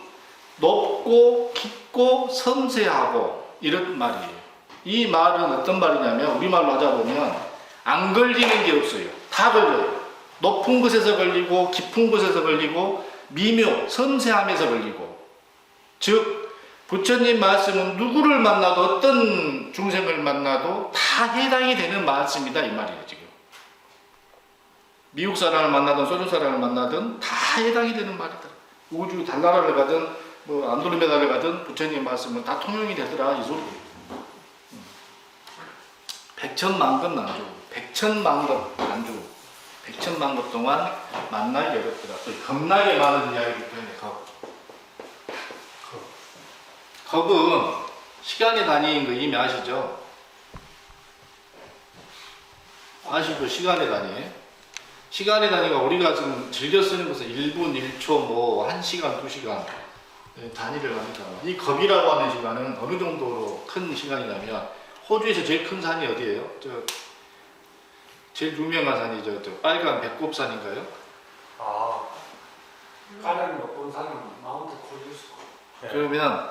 Speaker 1: 높고 깊고 섬세하고 이런 말이에요. 이 말은 어떤 말이냐면, 우리말로 하자 보면 안 걸리는 게 없어요. 다 걸려요. 높은 곳에서 걸리고 깊은 곳에서 걸리고 미묘, 섬세함에서 걸리고. 즉 부처님 말씀은 누구를 만나도, 어떤 중생을 만나도 다 해당이 되는 말씀이다 이 말이에요. 지금 미국 사람을 만나든 소련 사람을 만나든 다 해당이 되는 말이다. 우주 달나라를 가든 뭐 안드로메다를 가든 부처님 말씀은 다 통용이 되더라 이 소리예요. 백천만급 난주, 백천만급 난주, 백천만급 동안 만나기 어렵더라. 또 겁나게 많은 이야기를 표현해. 겁은 시간의 단위인 거 이미 아시죠? 아시죠? 시간의 단위. 시간의 단위가 우리가 지금 즐겨 쓰는 것은 1분, 1초, 뭐 1시간, 2시간 단위를 합니다. 이 겁이라고 하는 시간은 어느 정도로 큰 시간이냐면, 호주에서 제일 큰 산이 어디예요? 제일 유명한 산이 저 빨간 배꼽산인가요?
Speaker 2: 아, 가장 높은 산은 마운트 콜리스.
Speaker 1: 그러면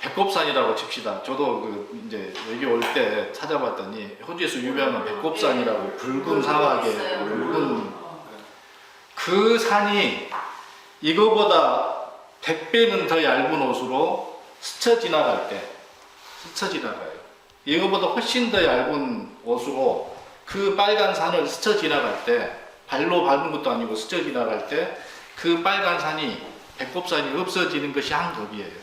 Speaker 1: 배꼽산이라고 칩시다. 저도 이제 여기 올 때 찾아봤더니 호주에서 유명한 배꼽산이라고 붉은 사막에 붉은 그 산이 이거보다 100배는 더 얇은 옷으로 스쳐 지나갈 때, 스쳐 지나가요. 이거보다 훨씬 더 얇은 옷으로 그 빨간 산을 스쳐 지나갈 때, 발로 밟은 것도 아니고 스쳐 지나갈 때 그 빨간 산이, 배꼽산이 없어지는 것이 한 겁이에요.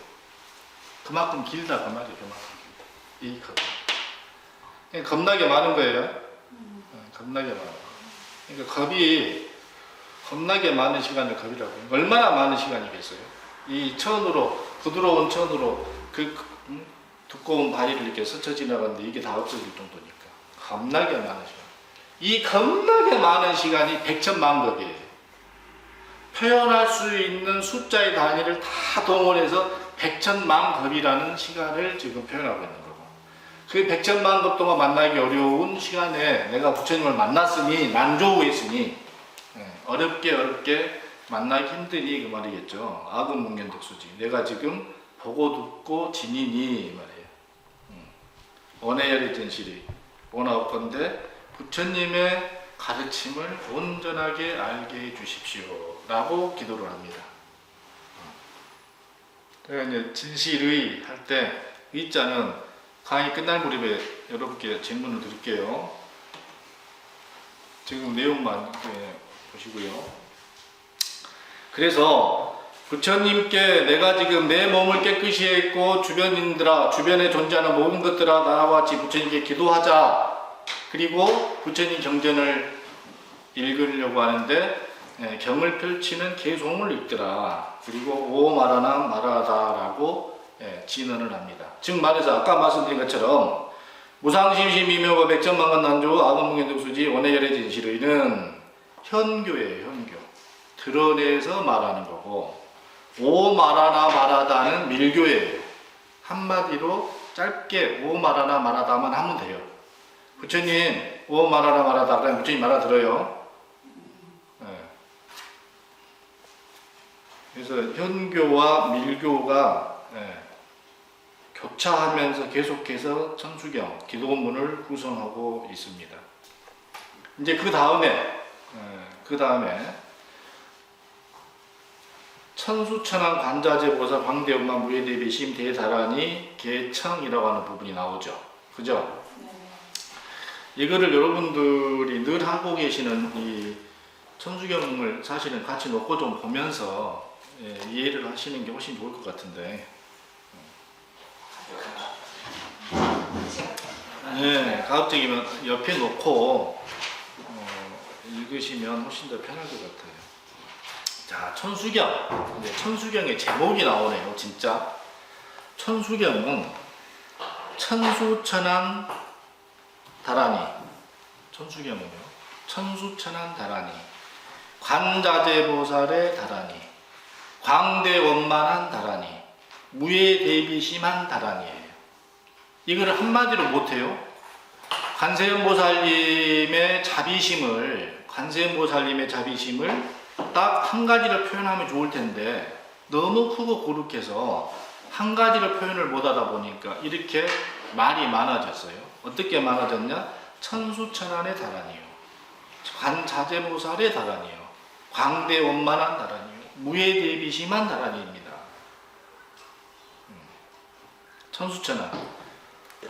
Speaker 1: 그만큼 길다 그 말이에요. 그만큼 길다. 이 겁. 그러니까 겁나게 많은 거예요. 겁나게 많아요. 그러니까 겁이 겁나게 많은 시간을 겁이라고 해요. 얼마나 많은 시간이겠어요? 이 천으로, 부드러운 천으로 두꺼운 바위를 이렇게 스쳐 지나갔는데 이게 다 없어질 정도니까. 겁나게 많은 시간. 이 겁나게 많은 시간이 백천만급이에요. 표현할 수 있는 숫자의 단위를 다 동원해서 백천만급이라는 시간을 지금 표현하고 있는 거고, 그 백천만급 동안 만나기 어려운 시간에 내가 부처님을 만났으니, 난조우했으니 어렵게 만나기 힘드니 그 말이겠죠. 아금문견득수지. 내가 지금 보고 듣고 지니니 말이에요. 원해열의 진실이 원하옵건대 부처님의 가르침을 온전하게 알게 해주십시오 라고 기도를 합니다. 제가 이제 진실의 할 때 의자는 강의 끝날 무렵에 여러분께 질문을 드릴게요. 지금 내용만 보시고요. 그래서 부처님께 내가 지금 내 몸을 깨끗이 했고 주변인들아, 주변에 존재하는 모든 것들아 나와 같이 부처님께 기도하자. 그리고 부처님 정전을 읽으려고 하는데 경을 펼치는 개송을 읽더라. 그리고 오 마라나 마라다라고 진언을 합니다. 즉 말해서 아까 말씀드린 것처럼 무상심심미묘가 백천만간 난조 아금문견득수지 원해열의 진실의는 현교예요. 현교. 드러내서 말하는 거고, 오 마라나 마라다는 밀교예요. 한마디로 짧게 오 마라나 마라다만 하면 돼요. 부처님 오 마라나 마라다 그냥 부처님 말아들어요. 그래서 현교와 밀교가 교차하면서 계속해서 천수경, 기도문을 구성하고 있습니다. 이제 그 다음에 천수천왕 관자재보사 광대엄마 무예대비심 대다란이 개청이라고 하는 부분이 나오죠. 그죠? 이거를 여러분들이 늘 하고 계시는 이 천수경을 사실은 같이 놓고 좀 보면서 이해를 하시는 게 훨씬 좋을 것 같은데. 네, 가급적이면 옆에 놓고 읽으시면 훨씬 더 편할 것 같아요. 자, 천수경. 이제 천수경의 제목이 나오네요, 진짜. 천수경은 천수천안 다라니. 천수경은요. 천수천안 다라니. 관자재보살의 다라니. 광대원만한 다라니. 무예대비심한 다라니예요. 이거를 한마디로 못해요. 관세음보살님의 자비심을 딱 한 가지로 표현하면 좋을 텐데 너무 크고 고룩해서 한 가지로 표현을 못하다 보니까 이렇게 말이 많아졌어요. 어떻게 많아졌냐? 천수천안의 다라니요, 관자재보살의 다라니요, 광대원만한 다라니요, 무예대비심한 다라니입니다.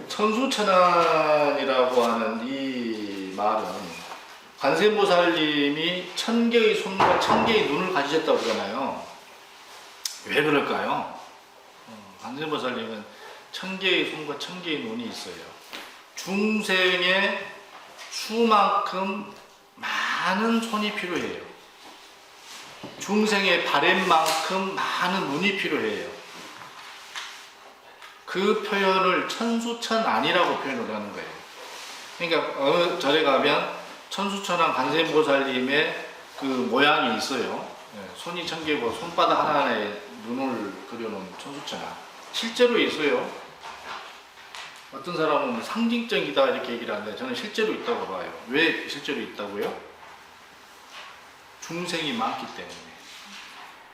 Speaker 1: 천수천안이라고 하는 이 말은 관세음보살님이 1000개의 손과 1000개의 눈을 가지셨다고 그러잖아요. 왜 그럴까요? 관세음보살님은 1000개의 손과 1000개의 눈이 있어요. 중생의 수만큼 많은 손이 필요해요. 중생의 바램만큼 많은 눈이 필요해요. 그 표현을 천수천안이라고 표현을 하는 거예요. 그러니까 어느 절에 가면 천수천안 관세음보살님의 그 모양이 있어요. 손이 1000개고 손바닥 하나에 눈을 그려놓은 천수천안. 실제로 있어요. 어떤 사람은 상징적이다 이렇게 얘기를 하는데 저는 실제로 있다고 봐요. 왜 실제로 있다고요? 중생이 많기 때문에.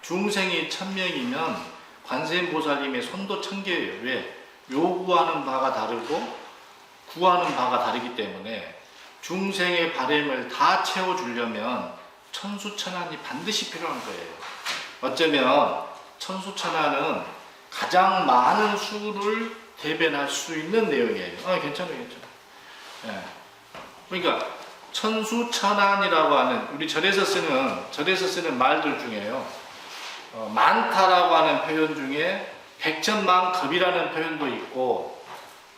Speaker 1: 중생이 1000명이면 관세음보살님의 손도 1000개예요. 왜? 요구하는 바가 다르고 구하는 바가 다르기 때문에 중생의 바램을 다 채워주려면 천수천안이 반드시 필요한 거예요. 어쩌면 천수천안은 가장 많은 수를 대변할 수 있는 내용이에요. 괜찮아요. 예. 그러니까 천수천안이라고 하는 우리 절에서 쓰는 말들 중에요. 많다라고 하는 표현 중에 백천만급이라는 표현도 있고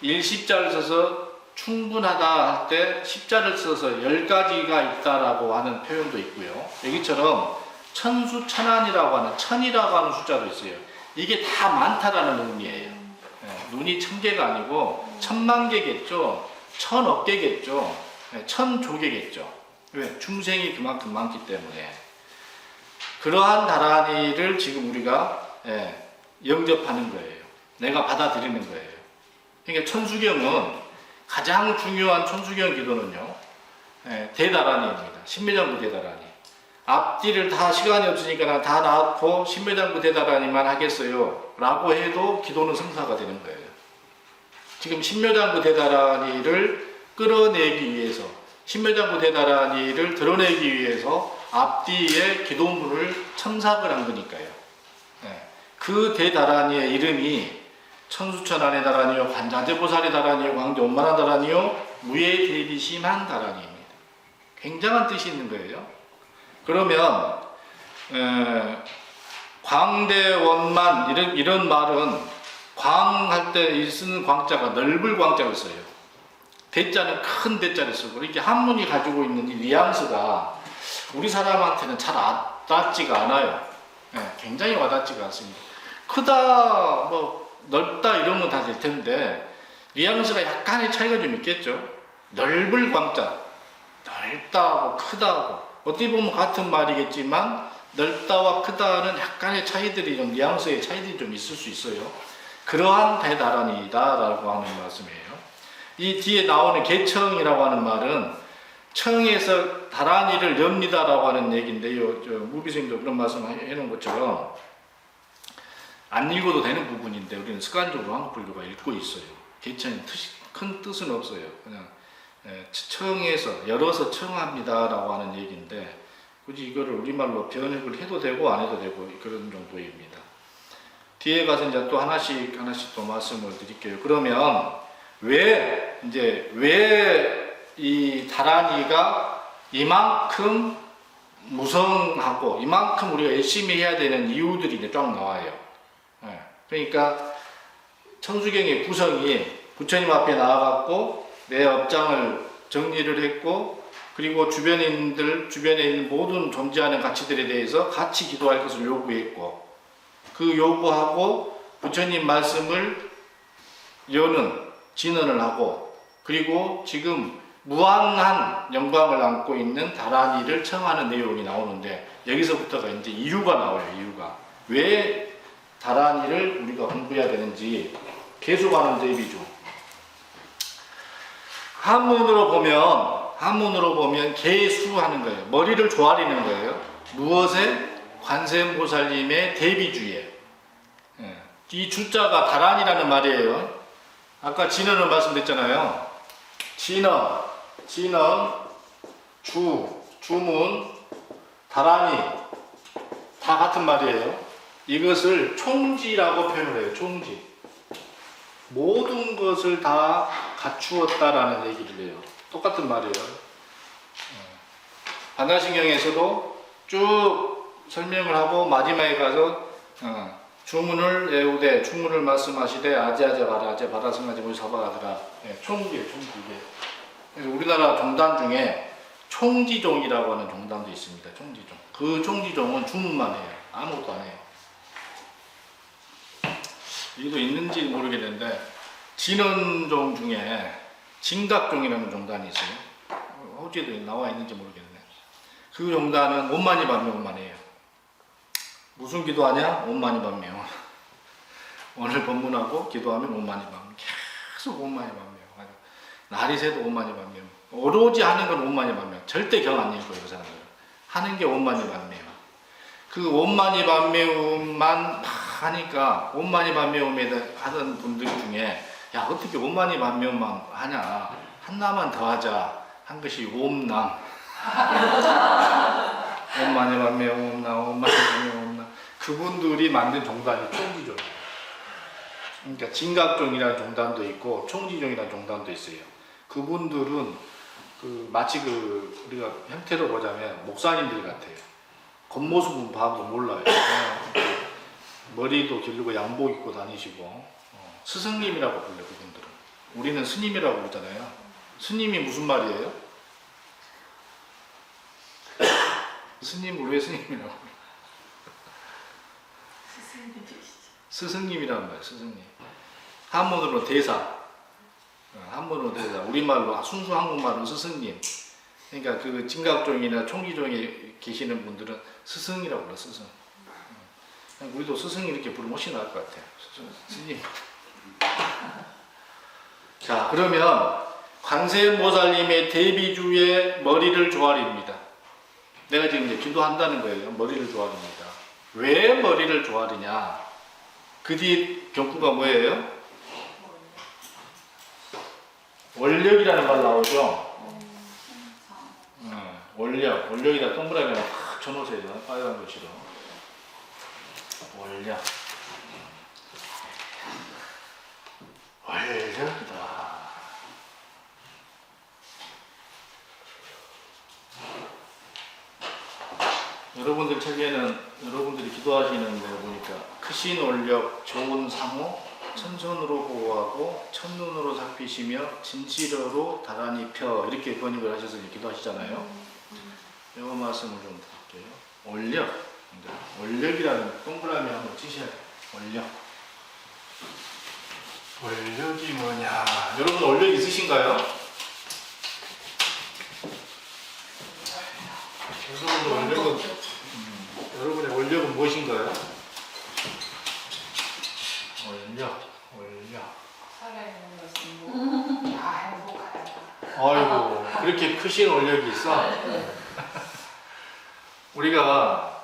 Speaker 1: 일십자를 써서 충분하다 할 때 십자를 써서 10가지가 있다라고 하는 표현도 있고요. 여기처럼 천수천안이라고 하는 천이라고 하는 숫자도 있어요. 이게 다 많다라는 의미예요. 눈이 1000개가 아니고 1000만 개겠죠. 1000억 개겠죠. 1000조개겠죠. 왜? 중생이 그만큼 많기 때문에. 그러한 다라니를 지금 우리가 영접하는 거예요. 내가 받아들이는 거예요. 그러니까 천수경은 가장 중요한 천수경 기도는요, 대다라니입니다. 신묘장구 대다라니. 앞뒤를 다 시간이 없으니까 다 나왔고 신묘장구 대다라니만 하겠어요 라고 해도 기도는 성사가 되는 거예요. 지금 신묘장구 대다라니를 끌어내기 위해서, 신묘장구 대다라니를 드러내기 위해서 앞뒤에 기도문을 첨삭을 한 거니까요. 그 대다라니의 이름이 천수천안의 다라니요, 관자재보살의 다라니요, 광대원만한 다라니요, 무예대비심한 다라니입니다. 굉장한 뜻이 있는 거예요. 그러면 광대원만 이런 말은 광할 때 쓰는 광자가 넓을 광자를 써요. 대자는 큰 대자를 쓰고 이렇게 한문이 가지고 있는 이 뉘앙스가 우리 사람한테는 잘 와닿지가 않아요. 굉장히 와닿지가 않습니다. 크다, 넓다 이런 건 다 될 텐데 뉘앙스가 약간의 차이가 좀 있겠죠. 넓을 광자, 넓다하고 크다하고 어떻게 보면 같은 말이겠지만 넓다와 크다는 약간의 차이들이 좀 뉘앙스의 차이들이 좀 있을 수 있어요. 그러한 대다라니다라고 하는 말씀이에요. 이 뒤에 나오는 개청이라고 하는 말은 청에서 다라니를 엽니다라고 하는 얘기인데요. 무비스님도 그런 말씀 해놓은 것처럼 안 읽어도 되는 부분인데 우리는 습관적으로 한국불교가 읽고 있어요. 개청이 큰 뜻은 없어요. 그냥 청에서 열어서 청합니다라고 하는 얘기인데 굳이 이거를 우리말로 변형을 해도 되고 안 해도 되고 그런 정도입니다. 뒤에 가서 이제 또 하나씩 또 말씀을 드릴게요. 그러면 왜 이 다라니가 이만큼 무성하고 이만큼 우리가 열심히 해야 되는 이유들이 이제 쫙 나와요. 그러니까 천수경의 구성이 부처님 앞에 나와갖고 내 업장을 정리를 했고 그리고 주변에 있는 모든 존재하는 가치들에 대해서 같이 기도할 것을 요구했고 그 요구하고 부처님 말씀을 진언을 하고 그리고 지금 무한한 영광을 안고 있는 다란이를 청하는 내용이 나오는데 여기서부터가 이제 이유가 나와요. 이유가 왜 다란이를 우리가 공부해야 되는지 계속하는 대비죠. 한문으로 보면 개수하는 거예요. 머리를 조아리는 거예요. 무엇에? 관세음보살님의 대비주에. 이 주자가 다란이라는 말이에요. 아까 진언을 말씀드렸잖아요. 진언, 주문, 다란이 다 같은 말이에요. 이것을 총지라고 표현을 해요. 총지. 모든 것을 다 갖추었다라는 얘기를 해요. 똑같은 말이에요. 반야신경에서도 쭉 설명을 하고 마지막에 가서 주문을 외우되 주문을 말씀하시되 아제아제 바라승하제 모사바가더라. 총지예요. 총지. 그래서 우리나라 종단 중에 총지종이라고 하는 종단도 있습니다. 총지종. 그 총지종은 주문만 해요. 아무것도 안 해요. 이것도 있는지 모르겠는데 진언종 중에 진각종이라는 종단이 있어요. 호주에도 나와 있는지 모르겠는데 그 종단은 옴마니 밤명만 해요. 무슨 기도하냐? 옴마니 밤명. 오늘 법문하고 기도하면 옴마니 밤명. 계속 옴마니 밤명. 날이 새도 옴마니 밤명. 오로지 하는 건 옴마니 밤명. 절대 경 안 읽고요. 그 사람들은. 하는 게 옴마니 밤명. 그 옴마니 밤명만 하니까 옴마니 밤명에 하던 분들 중에 야 어떻게 옴마니 밤명만 하냐 하나만 더 하자 한 것이 옴남 옴마니 밤명 옴마니 밤명 옴남 그분들이 만든 종단이 총지종. 그러니까 진각종이라는 종단도 있고 총지종이라는 종단도 있어요. 그분들은 마치 우리가 형태로 보자면 목사님들 같아요. 겉모습은 봐도 몰라요. 머리도 기르고 양복 입고 다니시고 스승님이라고 불러요. 그분들은. 우리는 스님이라고 부르잖아요. 스님이 무슨 말이에요? 스님을 왜 스님이라고 불러요? 스승님이라는 말이에요. 스승님. 한문으로 대사. 한문으로 대사. 우리말로 순수 한국말로 스승님. 그러니까 그 진각종이나 총기종에 계시는 분들은 스승이라고 불러요. 스승. 우리도 스승 이렇게 부르면 훨씬 나을 것 같아요. 스님. 자, 그러면 관세음보살님의 대비주의 머리를 조아립니다. 내가 지금 이제 기도한다는 거예요. 머리를 조아립니다. 왜 머리를 조아리냐? 그 뒤 경구가 뭐예요? 원력이라는 말 나오죠? 원력이다 동그라미 하나 팍 쳐놓으세요. 빨간 글씨로. 원력이다. 여러분들 책에는 여러분들이 기도하시는 데 보니까 크신 원력, 좋은 상호, 천손으로 보호하고 첫눈으로 살피시며 진실어로 다란히 펴 이렇게 번역을 하셔서 기도하시잖아요. 이 말씀을 좀 드릴게요. 원력, 원력이라는 동그라미 한번 치셔야 돼요. 원력. 원력이 뭐냐? 여러분 원력 있으신가요? 여러분의 원력은 무엇인가요? 원력.
Speaker 3: 살아있는 것은 다 행복하다.
Speaker 1: 아이고, 그렇게 크신 원력이 있어? 우리가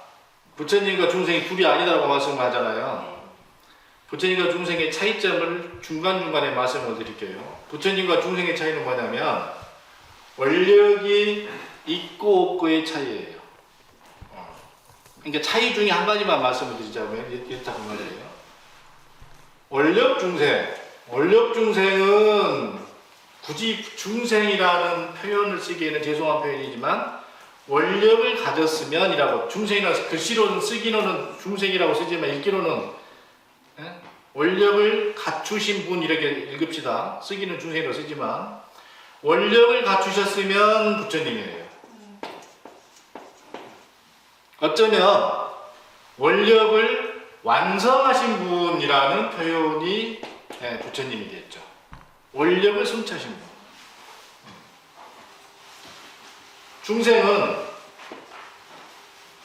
Speaker 1: 부처님과 중생이 둘이 아니다라고 말씀을 하잖아요. 부처님과 중생의 차이점을 중간중간에 말씀을 드릴게요. 부처님과 중생의 차이는 뭐냐면 원력이 있고 없고의 차이예요. 그러니까 차이 중에 한 가지만 말씀을 드리자면 이렇다고 말이에요. 원력 중생은 굳이 중생이라는 표현을 쓰기에는 죄송한 표현이지만 원력을 가졌으면이라고 중생이라고 글씨로는 쓰기로는 중생이라고 쓰지만 읽기로는 원력을 갖추신 분 이렇게 읽읍시다. 쓰기는 중생이라고 쓰지만 원력을 갖추셨으면 부처님이에요. 어쩌면 원력을 완성하신 분이라는 표현이 부처님이겠죠. 원력을 성취하신 분. 중생은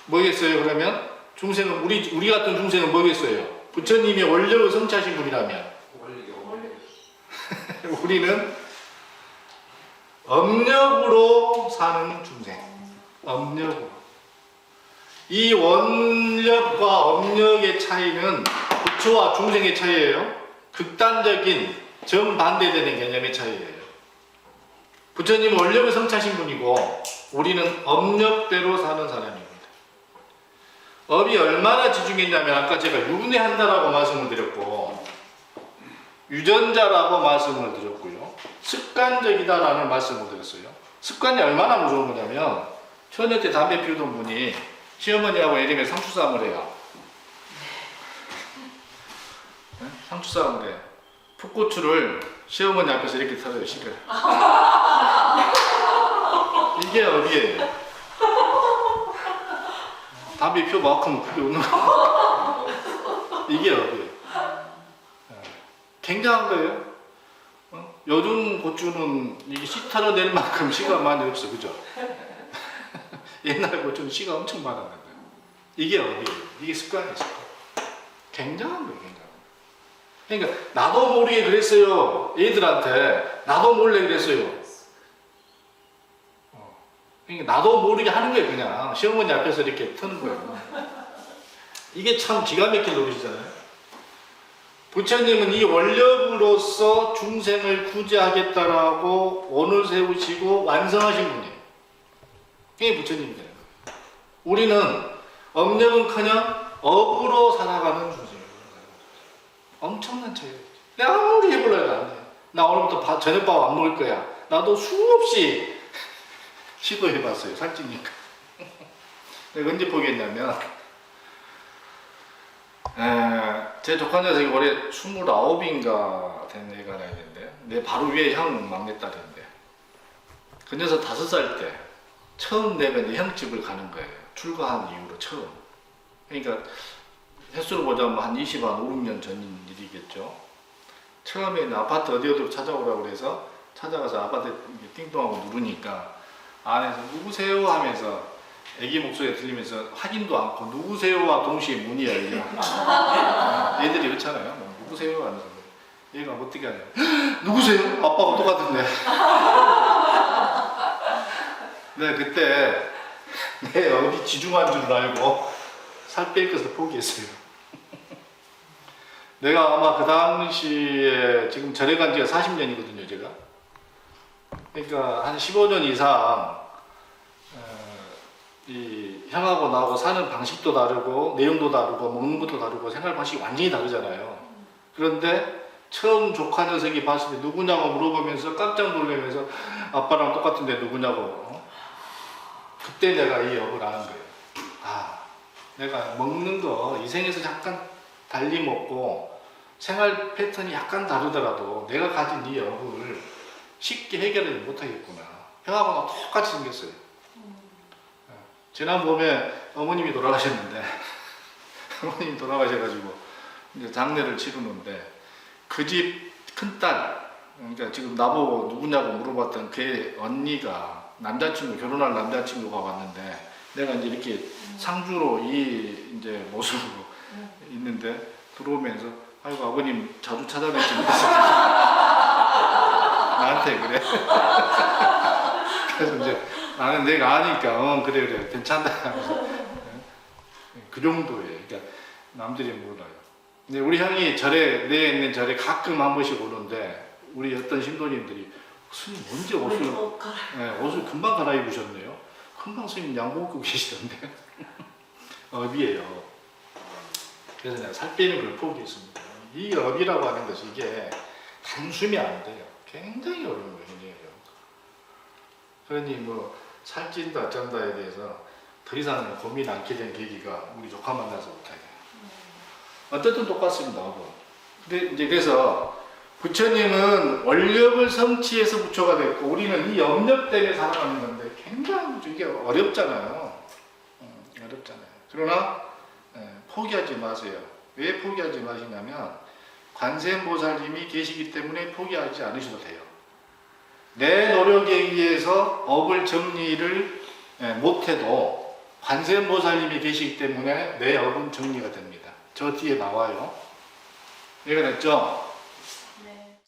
Speaker 1: 뭐겠어요? 그러면 중생은 우리 같은 중생은 뭐겠어요? 부처님이 원력을 성취하신 분이라면 우리는 업력으로 사는 중생. 업력으로. 이 원력과 업력의 차이는 부처와 중생의 차이예요. 극단적인 정반대되는 개념의 차이예요. 부처님은 원력을 성취하신 분이고 우리는 업력대로 사는 사람입니다. 업이 얼마나 지중했냐면 아까 제가 윤회한다라고 말씀을 드렸고 유전자라고 말씀을 드렸고요. 습관적이다라는 말씀을 드렸어요. 습관이 얼마나 무서운 거냐면 처녀 때 담배 피우던 분이 시어머니하고 예림에 상추싸움을 해요. 네? 상추싸움을 해요. 풋고추를 시어머니 앞에서 이렇게 털어요. 시를. 이게 업이에요. 담배 피워 막 하면 그게 웃는 거. 이게 업이에요. 굉장한 거예요. 요즘 고추는 이게 씨 털어낼 만큼 씨가 많이 없어, 그죠? 옛날 고추는 씨가 엄청 많았는데 이게 업이에요. 이게 습관이에요. 습관. 굉장한 거예요, 굉장한 거. 그러니까 나도 모르게 그랬어요. 애들한테 나도 몰래 그랬어요. 그러니까 나도 모르게 하는 거예요, 그냥. 시어머니 앞에서 이렇게 트는 거예요. 이게 참 기가 막힌 노릇이잖아요. 부처님은 이 원력으로서 중생을 구제하겠다라고 원을 세우시고 완성하신 분이에요. 이게 부처님이에요. 우리는 업력은커녕 업으로 살아가는 중생이에요. 엄청난 차이예요. 내가 아무리 해보려고 안 돼. 나 오늘부터 저녁밥 안 먹을 거야. 나도 수없이 시도해봤어요. 살찌니까. 내가 언제 포기했냐면 제 조카 녀석이 올해 29인가 된 애가 하나 있는데 내 바로 위에 형 막내딸인데 그 녀석 5살 때 처음 내가 이제 형집을 가는 거예요. 출가한 이후로 처음. 그러니까 횟수로 보자면 한 20, 한 5, 6년 전 일이겠죠. 처음에는 아파트 어디 찾아오라고 그래서 찾아가서 아파트 띵동하고 누르니까 안에서 누구세요 하면서 애기 목소리가 들리면서 확인도 않고 누구세요와 동시에 문이 열려. 애들이 그렇잖아요. 뭐, 누구세요 하면서 얘가 어떻게 하냐. 누구세요? 아빠가 똑같은데. 내가 그때 내 어디 지중한 줄 알고 살 뺄 것을 포기했어요. 내가 아마 그 당시에 지금 절에 간 지가 40년이거든요, 제가. 그러니까 한 15년 이상 이 형하고 나하고 사는 방식도 다르고 내용도 다르고 먹는 것도 다르고 생활 방식이 완전히 다르잖아요. 그런데 처음 조카 녀석이 봤을 때 누구냐고 물어보면서 깜짝 놀라면서 아빠랑 똑같은데 누구냐고. 그때 내가 이 업을 아는 거예요. 아, 내가 먹는 거 이생에서 약간 달리 먹고 생활 패턴이 약간 다르더라도 내가 가진 이 업을 쉽게 해결을 못하겠구나. 형하고 나 똑같이 생겼어요. 지난 봄에 어머님이 돌아가셨는데 어머님이 돌아가셔가지고 이제 장례를 치르는데 그 집 큰딸, 그러니까 지금 나보고 누구냐고 물어봤던 그 언니가 남자친구, 결혼할 남자친구가 왔는데 내가 이제 이렇게 상주로 이 이제 모습으로 있는데 들어오면서 아이고 아버님 자주 찾아뵙지 못해서 나한테 그래. 그래서 이제 나는 내가 아니까 그래 괜찮다 하면서 그 정도예요. 그러니까 남들이 몰라요. 근데 우리 형이 절에 내에 있는 절에 가끔 한 번씩 오는데 우리 어떤 신도님들이 스님 언제 옷을 금방 갈아입으셨네요. 금방 스님 양복 입고 계시던데. 업이에요. 그래서 내가 살 빼는 걸 포기했습니다. 이 업이라고 하는 것이 이게 단숨이 안 돼요. 굉장히 어려운 거예요. 굉장히 어려운 거. 그러니 뭐 살찐다 어쩐다에 대해서 더 이상 고민 않게 된 계기가 우리 조카 만나서부터예요. 어쨌든 똑같습니다. 근데 이제 그래서 부처님은 원력을 성취해서 부처가 됐고 우리는 이 염력 때문에 살아가는 건데 굉장히 이게 어렵잖아요. 어렵잖아요. 그러나 포기하지 마세요. 왜 포기하지 마시냐면 관세음보살님이 계시기 때문에 포기하지 않으셔도 돼요. 내 노력에 의해서 업을 정리를 못해도 관세음보살님이 계시기 때문에 내 업은 정리가 됩니다. 저 뒤에 나와요. 얘가 됐죠?